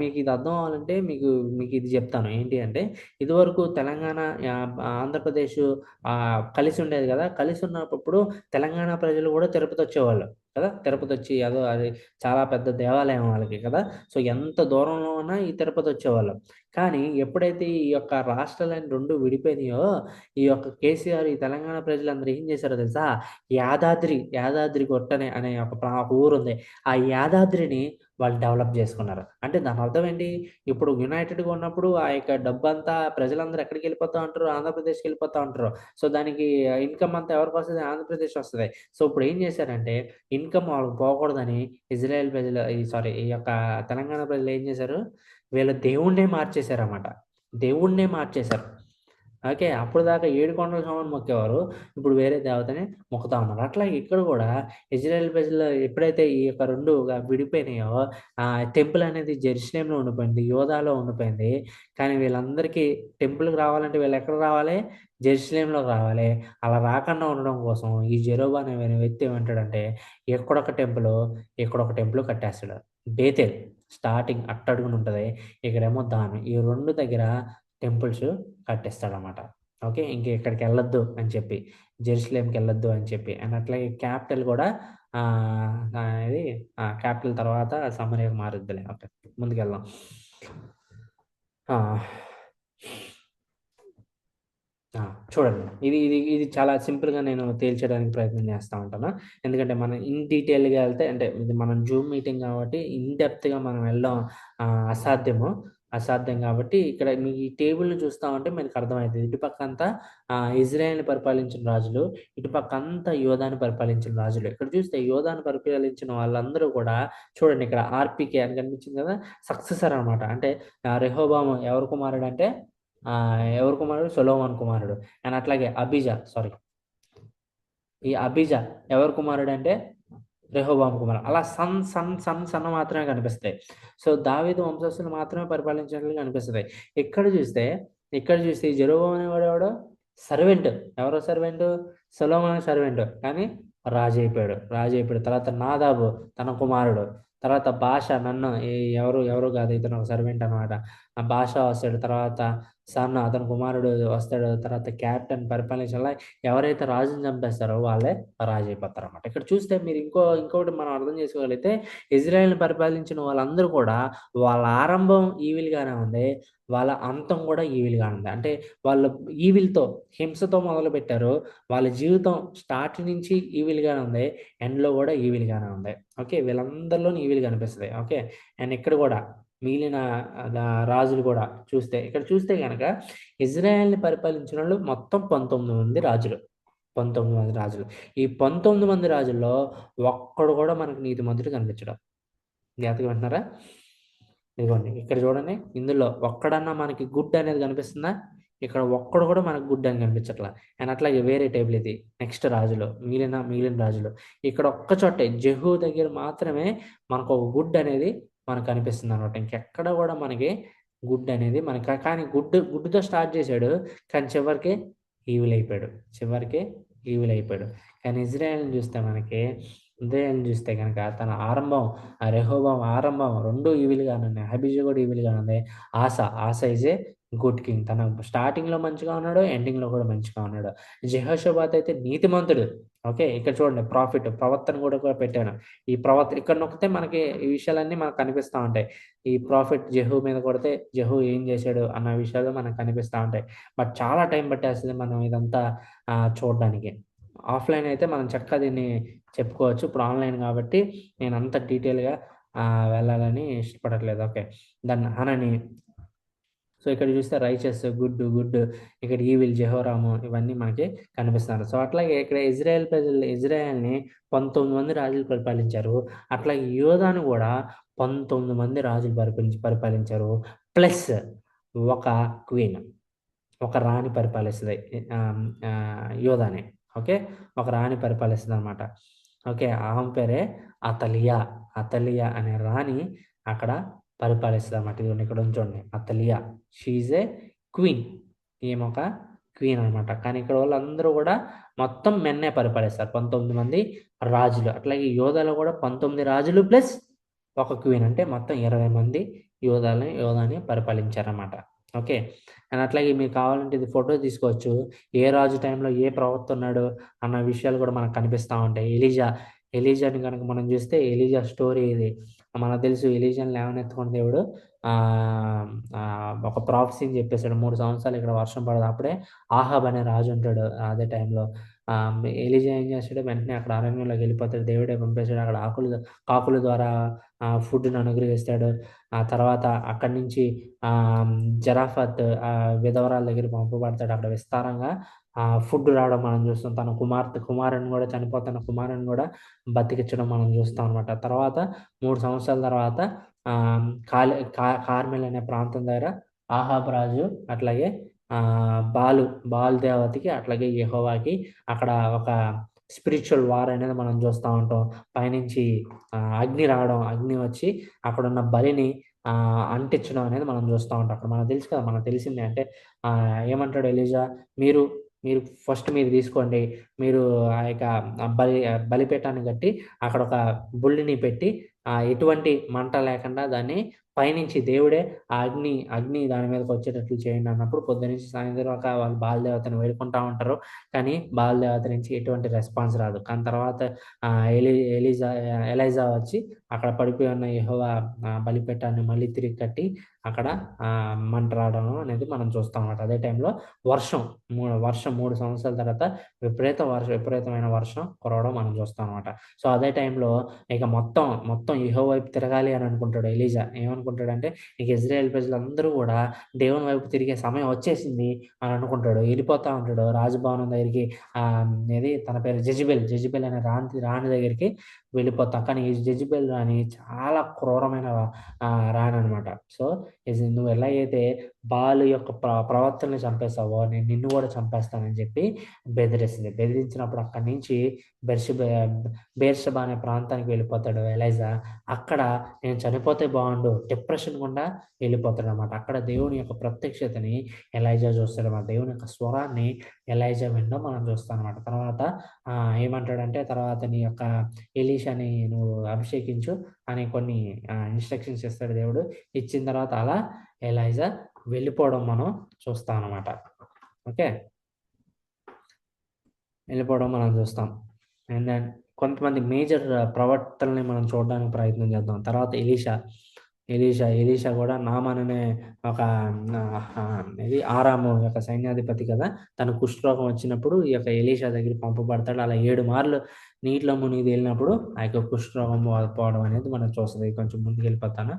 మీకు ఇది అర్థం అవ్వాలంటే మీకు ఇది చెప్తాను. ఏంటి అంటే ఇదివరకు తెలంగాణ, ఆంధ్రప్రదేశ్ కలిసి ఉండేది కదా! కలిసి ఉన్నప్పుడు తెలంగాణ ప్రజలు కూడా తిరుపతి వచ్చేవాళ్ళు కదా! తిరుపతి వచ్చి అది చాలా పెద్ద దేవాలయం వాళ్ళకి కదా! సో, ఎంత దూరంలో ఉన్నా ఈ తిరుపతి వచ్చేవాళ్ళు. కానీ ఎప్పుడైతే ఈ యొక్క రాష్ట్రాలన్నీ 2 విడిపోయినాయో ఈ యొక్క కేసీఆర్ ఈ తెలంగాణ ప్రజలందరూ ఏం చేశారో తెలుసా? యాదాద్రి గుట్టని అనే ఒక ఊరుంది. ఆ యాదాద్రిని వాళ్ళు డెవలప్ చేసుకున్నారు. అంటే దాని అర్థం ఏంటి? ఇప్పుడు యునైటెడ్‌గా ఉన్నప్పుడు ఆ యొక్క డబ్బంతా ప్రజలందరూ ఎక్కడికెళ్ళిపోతా ఉంటారు? ఆంధ్రప్రదేశ్‌కి వెళ్ళిపోతా ఉంటారు. సో, దానికి ఇన్‌కమ్ అంతా ఎవరికొస్తది? ఆంధ్రప్రదేశ్ వస్తది. సో, ఇప్పుడు ఏం చేశారంటే ఇన్‌కమ్ వాళ్ళకి పోకూడదని ఈ యొక్క తెలంగాణ ప్రజలు ఏం చేశారు? వీళ్ళ దేవుడినే మార్చేశారన్నమాట. దేవుడినే మార్చేశారు. ఓకే. అప్పటిదాకా 7 కొండల స్వామిని మొక్కేవారు. ఇప్పుడు వేరే దేవతని మొక్కుతా ఉన్నారు. అట్లాగే ఇక్కడ కూడా ఇజ్రాయెల్ ప్రజలు ఎప్పుడైతే ఈ యొక్క 2గా విడిపోయినాయో టెంపుల్ అనేది జెరూసలేంలో ఉండిపోయింది. యోధాలో ఉండిపోయింది. కానీ వీళ్ళందరికీ టెంపుల్‌కి రావాలంటే వీళ్ళెక్కడికి రావాలి? జెరూసలేంలోకి రావాలి. అలా రాకుండా ఉండడం కోసం ఈ జెరోబా అనే వ్యక్తి ఏమంటాడంటే ఇక్కడొక టెంపుల్ కట్టేస్తాడు. బేతేల్ స్టార్టింగ్ అట్టడుగున ఉంటది. ఇక్కడేమో దాను. ఈ 2 దగ్గర టెంపుల్స్ కట్టిస్తాడనమాట. ఓకే. ఇంక ఇక్కడికెళ్ళొద్దు అని చెప్పి. జెరూసలేంకెళ్ళొద్దు అని చెప్పి. అండ్ అట్లాగే క్యాపిటల్ కూడా ఇది క్యాపిటల్ తర్వాత సమరయకు మారుద్దిలే. ఓకే. ముందుకెళ్దాం. ఆ! చూడండి. ఇది చాలా సింపుల్‌గా నేను తేల్చడానికి ప్రయత్నం చేస్తా ఉంటాను. ఎందుకంటే మనం ఇన్ డీటెయిల్‌గా ఎళ్తే అంటే ఇది మనం జూమ్ మీటింగ్ కాబట్టి ఇన్ డెప్త్‌గా మనం వెళ్ళడం అసాధ్యం కాబట్టి ఇక్కడ మీకు ఈ టేబుల్‌ని చూస్తా ఉంటే మనకు అర్థమైతది. ఇటుపక్కంతా ఇజ్రాయెల్‌ని పరిపాలించిన రాజులు, ఇటుపక్కంతా యోధాని పరిపాలించిన రాజులు. ఇక్కడ చూస్తే యోధాని పరిపాలించిన వాళ్ళందరూ కూడా చూడండి ఇక్కడ ఆర్‌పీకే అని కనిపించింది కదా! సక్సెసర్ అనమాట. అంటే రెహోబాము ఎవరి కుమారుడంటే ఎవరి కుమారుడు? సొలొమోన్ కుమారుడు. అండ్ అట్లాగే ఈ అబీజా ఎవరి కుమారుడంటే రెహోబాము కుమారుడు. అలా సన్ మాత్రమే కనిపిస్తాయి. సో, దావీదు వంశస్థులు మాత్రమే పరిపాలించినట్లు కనిపిస్తది. ఇక్కడ చూస్తే ఈ జెరోబాము అనేవాడు ఎవడు? సర్వెంట్. ఎవరో సర్వెంటు? సొలొమోన్ సర్వెంట్. కానీ రాజైపోయాడు. తర్వాత నాదాబు తన కుమారుడు. తర్వాత బాషా ఎవరు కాదు ఇతను ఒక సర్వెంట్ అనమాట. ఆ బాషా వస్తాడు. తర్వాత అతని కుమారుడు వస్తాడు. తర్వాత క్యాప్టెన్ పరిపాలించాలా ఎవరైతే రాజుని చంపేస్తారో వాళ్ళే రాజైపోతారన్నమాట. ఇక్కడ చూస్తే మీరు ఇంకొకటి మనం అర్థం చేసుకోగలిగితే ఇజ్రాయెల్‌ని పరిపాలించిన వాళ్ళందరూ కూడా వాళ్ళ ఆరంభం ఈవిల్‌గానే ఉంది. వాళ్ళ అంతం కూడా ఈవిల్‌గానే ఉంది. అంటే వాళ్ళు హింసతో మొదలుపెట్టారు. వాళ్ళ జీవితం స్టార్ట్ నుంచి ఈవిల్‌గానే ఉంది. ఎండ్‌లో కూడా ఈవిల్‌గానే ఉంది. ఓకే. వీళ్ళందరిలోని ఈవిల్ కనిపిస్తది. ఓకే. అండ్ ఇక్కడ కూడా మిగిలిన రాజులు కూడా ఇక్కడ చూస్తే గనక ఇజ్రాయెల్‌ని పరిపాలించినోళ్ళు మొత్తం 19 మంది రాజులు. 19 మంది రాజులు. ఈ 19 మంది రాజుల్లో ఒక్కడు కూడా మనకు నీతిమంతుడు కనిపించడు. జాగ్రత్తగా వింటున్నారా? ఇదిగోండి ఇక్కడ చూడండి. ఇందులో ఒక్కడన్నా మనకి గుడ్ అనేది కనిపిస్తుందా? ఇక్కడ ఒక్కడు కూడా మనకు గుడ్ అని కనిపించట్లా. అండ్ అట్లాగే వేరే టేబుల్ ఇది నెక్స్ట్ రాజులో మిగిలిన రాజులు ఇక్కడ ఒక్క చోటే జెహూ దగ్గర మాత్రమే మనకు ఒక గుడ్ అనేది మనకు కనిపిస్తుంది అనమాట. ఇంకెక్కడ కూడా మనకి గుడ్ అనేది మనకి కానీ గుడ్తో స్టార్ట్ చేశాడు, కానీ చివరికి ఈవిల్ అయిపోయాడు. కానీ ఇజ్రాయెల్ని చూస్తే కనుక తన ఆరంభం రెహోబాం ఆరంభం 2 ఈవిల్‌గానే ఉన్నాయి. అబీజా కూడా ఈవిల్‌గానే ఉంది. ఆస ఈజ్ ఏ గుడ్ కింగ్. తన స్టార్టింగ్‌లో మంచిగా ఉన్నాడు, ఎండింగ్‌లో కూడా మంచిగా ఉన్నాడు. జెహోషాపాత్ అయితే నీతిమంతుడు. ఓకే. ఇక్కడ చూడండి ప్రవర్తన కూడా పెట్టాను. ఇక్కడ నొక్కితే మనకి ఈ విషయాలన్నీ మనకు కనిపిస్తా ఉంటాయి. ఈ ప్రాఫిట్ జెహూ మీద కొడితే జెహూ ఏం చేశాడు అన్న విషయాలు మనకు కనిపిస్తా ఉంటాయి. బట్ చాలా టైం పట్టేస్తది మనం ఇదంతా చూడడానికి. ఆఫ్‌లైన్ అయితే మనం చక్కగా దీన్ని చెప్పుకోవచ్చు. ఇప్పుడు ఆన్‌లైన్ కాబట్టి నేను అంత డీటెయిల్‌గా వెళ్ళాలని ఇష్టపడట్లేదు. ఓకే. దెన్ హనని. సో, ఇక్కడ చూస్తే రైచస్, గుడ్, ఇక్కడ ఈవిల్, జెహోరాము ఇవన్నీ మనకి కనిపిస్తున్నారు. సో, అట్లాగే ఇక్కడ ఇజ్రాయెల్‌ని 19 మంది రాజులు పరిపాలించారు. అట్లాగే యోధాను కూడా 19 మంది రాజులు పరిపాలించారు. ప్లస్ ఒక క్వీన్, ఒక రాణి పరిపాలిస్తది. యోధాని. ఓకే. ఒక రాణి పరిపాలిస్తదనమాట. ఓకే. ఆమె పేరే అతలియా అనే రాణి అక్కడ పరిపాలిస్తదనమాట. ఇదిగోండి ఇక్కడ ఉంచండి. Athaliah she is a queen. ఈమె ఒక క్వీన్ అనమాట. కానీ ఇక్కడ వాళ్ళందరూ కూడా మొత్తం మెన్నే పరిపాలిస్తారు. 19 మంది రాజులు. అట్లాగే యోధాలో కూడా 19 రాజులు ప్లస్ ఒక క్వీన్, అంటే మొత్తం 20 మంది యోధాని పరిపాలించారన్నమాట. ఓకే. అండ్ అట్లాగే మీకు కావాలంటే ఇది ఫోటో తీసుకోవచ్చు. ఏ రాజు టైంలో ఏ ప్రవక్త ఉన్నాడు అన్న విషయాలు కూడా మనకు కనిపిస్తా ఉంటాయి. ఎలీజాని కనుక మనం చూస్తే ఎలీజా స్టోరీ ఇది. మనకు తెలుసు ఎలీజాని లేవనెత్తుకున్న దేవుడు ఒక ప్రాఫెసీని చెప్పేసాడు. 3 సంవత్సరాలు ఇక్కడ వర్షం పడదు. అప్పుడే ఆహాబ్ అనే రాజు ఉంటాడు అదే టైంలో. ఎలీజా ఏం చేస్తాడు, వెంటనే అక్కడ అరణ్యంలోకి వెళ్ళిపోతాడు. దేవుడే పంపేశాడు. అక్కడ కాకుల ద్వారా ఫుడ్‌ని అనుగ్రహిస్తాడు. ఆ తర్వాత అక్కడి నుంచి జరాఫత్ విధవరాల దగ్గరికి పంపబడతాడు. అక్కడ విస్తారంగా ఫుడ్ రావడం మనం చూస్తాం. తన కుమారుని కూడా చనిపోతున్న కుమారుని కూడా బతికించడం మనం చూస్తాం అనమాట. తర్వాత 3 సంవత్సరాల తర్వాత కార్మెల్ అనే ప్రాంతం దగ్గర ఆహాబ్ రాజు అట్లాగే బాల్ దేవతకి అట్లాగే యెహోవాకి అక్కడ ఒక స్పిరిచువల్ వార్ అనేది మనం చూస్తూ ఉంటాం. పైనుంచి అగ్ని రావడం, అగ్ని వచ్చి అక్కడున్న బలిని అంటించడం అనేది మనం చూస్తూ ఉంటాం. అక్కడ మనకు తెలుసు కదా, మనకు తెలిసిందే. అంటే ఏమంటాడు ఎలీజా, మీరు ఫస్ట్ మీరు తీసుకోండి. మీరు ఆ యొక్క బలిపీఠాన్ని కట్టి అక్కడ ఒక బుల్లిని పెట్టి ఎటువంటి మంట లేకుండా దాన్ని పైనుంచి దేవుడే ఆ అగ్ని దాని మీదకి వచ్చేటట్లు చేయండి అన్నప్పుడు పొద్దునుంచి సాయంత్రం దాకా వాళ్ళు బాలదేవతని వేడుకుంటా ఉంటారు. కానీ బాలదేవత నుంచి ఎటువంటి రెస్పాన్స్ రాదు. కానీ తర్వాత ఎలైజా వచ్చి అక్కడ పడిపోయి ఉన్న యెహోవా బలిపీఠాన్ని మళ్ళీ తిరిగి కట్టి అక్కడ మంట రావడం అనేది మనం చూస్తాం అన్నమాట. అదే టైంలో వర్షం 3 సంవత్సరాల తర్వాత విపరీతమైన వర్షం కురవడం మనం చూస్తాం అనమాట. సో, అదే టైంలో ఇక మొత్తం యెహోవా వైపు తిరగాలి అని అనుకుంటాడు ఎలీజా. ఏమనుకుంటాడంటే ఇక ఇజ్రాయేల్ ప్రజలందరూ కూడా దేవుని వైపు తిరిగే సమయం వచ్చేసింది అని అనుకుంటాడు. వెళ్ళిపోతా ఉంటాడు రాజభవనం దగ్గరికి. తన పేరు జెజబెల్ అనే రాణి దగ్గరికి వెళ్ళిపోతాం. కానీ ఈ జెజబెల్ రాణి చాలా క్రూరమైన రాణి అనమాట. సో, నువ్వు ఎలా అయితే బాలు యొక్క ప్రవర్తనని చంపేస్తావో నేను నిన్ను కూడా చంపేస్తానని చెప్పి బెదిరిస్తుంది. బెదిరించినప్పుడు అక్కడి నుంచి బెర్షెబా అనే ప్రాంతానికి వెళ్ళిపోతాడు ఎలైజా. అక్కడ నేను చనిపోతే బాగుండు డిప్రెషన్ గుండా వెళ్ళిపోతాడు అనమాట. అక్కడ దేవుని యొక్క ప్రత్యక్షతని ఎలైజా చూస్తాడు అనమాట. దేవుని యొక్క స్వరాన్ని ఎలైజా వినడం మనం చూస్తాం అనమాట. తర్వాత ఏమంటాడంటే, తర్వాత నీ యొక్క ఎలీషాని నువ్వు అభిషేకించు అని కొన్ని ఇన్స్ట్రక్షన్స్ ఇస్తాడు దేవుడు. ఇచ్చిన తర్వాత అలా ఎలైజా వెళ్ళిపోవడం మనం చూస్తాం అనమాట. ఓకే. వెళ్ళిపోవడం మనం చూస్తాం. అండ్ దెన్ కొంతమంది మేజర్ ప్రవక్తల్ని మనం చూడడానికి ప్రయత్నం చేద్దాం. తర్వాత ఎలీషా కూడా నామాన్ అనే ఒక ఆరాము యొక్క సైన్యాధిపతి కదా, తన కుష్ఠరోగం వచ్చినప్పుడు ఈ యొక్క ఎలీషా దగ్గరికి పంపబడతాడు. అలా 7 మార్లు నీటిలో మునిగి తేలినప్పుడు ఆ యొక్క కుష్ఠరోగం పోవడం అనేది మనం చూస్తుంది. కొంచెం ముందుకు వెళ్ళిపోతాను.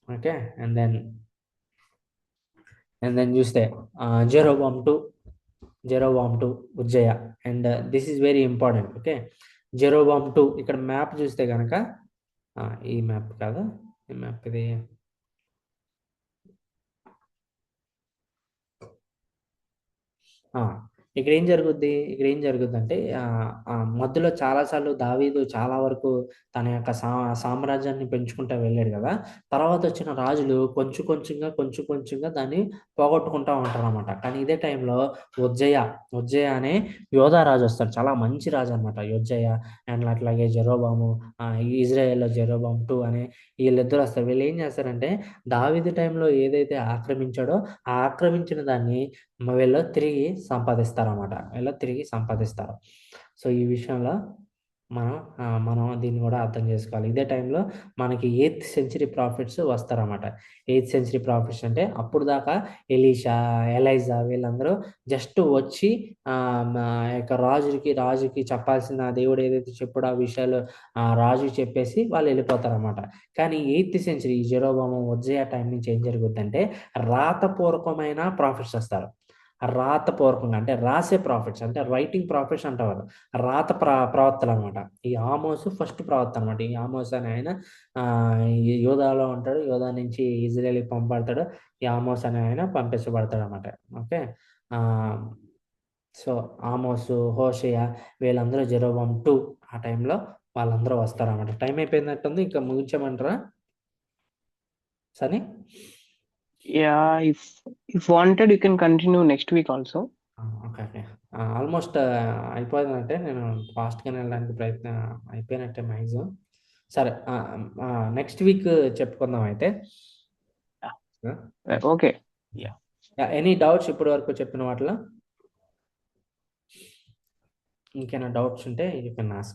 ఓకే. అండ్ దెన్ చూస్తే Jeroboam to Uzziah. And this is very important. Okay. Jeroboam 2 ఇక్కడ మ్యాప్ చూస్తే కనుక ఈ మ్యాప్ కాదు, ఈ మ్యాప్ ఇది ఆ! ఇక్కడ ఏం జరుగుద్దంటే మధ్యలో చాలాసార్లు దావీదు చాలా వరకు తన యొక్క సామ్రాజ్యాన్ని పెంచుకుంటా వెళ్ళాడు గదా! తర్వాత వచ్చిన రాజులు కొంచెం కొంచెంగా దాన్ని పోగొట్టుకుంటా ఉంటారనమాట. కానీ ఇదే టైంలో ఉజ్జయ అనే యోధా రాజు వస్తాడు. చాలా మంచి రాజనమాట ఉజ్జయ. అండ్ అట్లాగే జెరోబాము, ఇజ్రాయెల్‌లో జెరోబామ్ 2 అనే వీళ్ళిద్దరూ వస్తారు. వీళ్ళేం చేస్తారంటే దావీదు టైంలో ఏదైతే ఆక్రమించాడో, ఆ ఆక్రమించిన దాన్ని వీళ్ళు తిరిగి సంపాదిస్తారనమాట. వీళ్ళు తిరిగి సంపాదిస్తారు. సో, ఈ విషయంలో మనం దీన్ని గూడా అర్థం జేసుకోవాలి. ఇదే టైంలో మనకి 8థ్ సెంచరీ ప్రాఫిట్స్ వస్తారనమాట. 8థ్ సెంచరీ ప్రాఫిట్స్ అంటే అప్పుడు దాకా ఎలీషా వీళ్ళందరూ జస్ట్ వచ్చి మా యొక్క రాజుకి చెప్పాల్సిన దేవుడు ఏదైతే చెప్పాడో ఆ విషయాలు రాజుకి చెప్పేసి వాళ్ళెళ్ళిపోతారనమాట. కానీ 8థ్ సెంచరీ జెరోబాము, ఉజ్జయ టైం నుంచి ఏం జరుగుద్దంటే రాతపూర్వకమైన ప్రాఫిట్స్ వస్తారు. రాతపూర్వకంగా అంటే రాసే ప్రాఫిట్స్ అంటే రైటింగ్ ప్రాఫిట్స్ అంటారు. రాత ప్రవక్తలనమాట. ఈ ఆమోసు ఫస్ట్ ప్రవక్త అనమాట. ఈ ఆమోస్ అనే ఆయన ఈ యూదాలో ఉంటాడు. యూదా నుంచి ఇజ్రాయెల్‌కి పంపబడతాడు. ఈ ఆమోస్ అనే ఆయన పంపించబడతాడనమాట. ఓకే. ఆహ్, సో, ఆమోసు, హోషేయ వీళ్ళందరూ జెరోబామ్ 2 ఆ టైంలో వాళ్ళందరూ వస్తారనమాట. టైం అయిపోయినట్టుంది. ఇంకా ముగించమంటారా? సని? Yeah, if wanted, you can continue next week also. Okay. Okay. Almost అయిపోయిందంటే నేను ఫాస్ట్‌గానే వెళ్ళడానికి అయిపోయినట్టే మాక్సిమం. సరే. నెక్స్ట్ వీక్ చెప్పుకుందాం అయితే. Okay. ఎనీ డౌట్స్ ఇప్పటి వరకు చెప్పిన వాటిలో? ఇంకేమైనా డౌట్స్ ఉంటే యూ కెన్ ఆస్క్.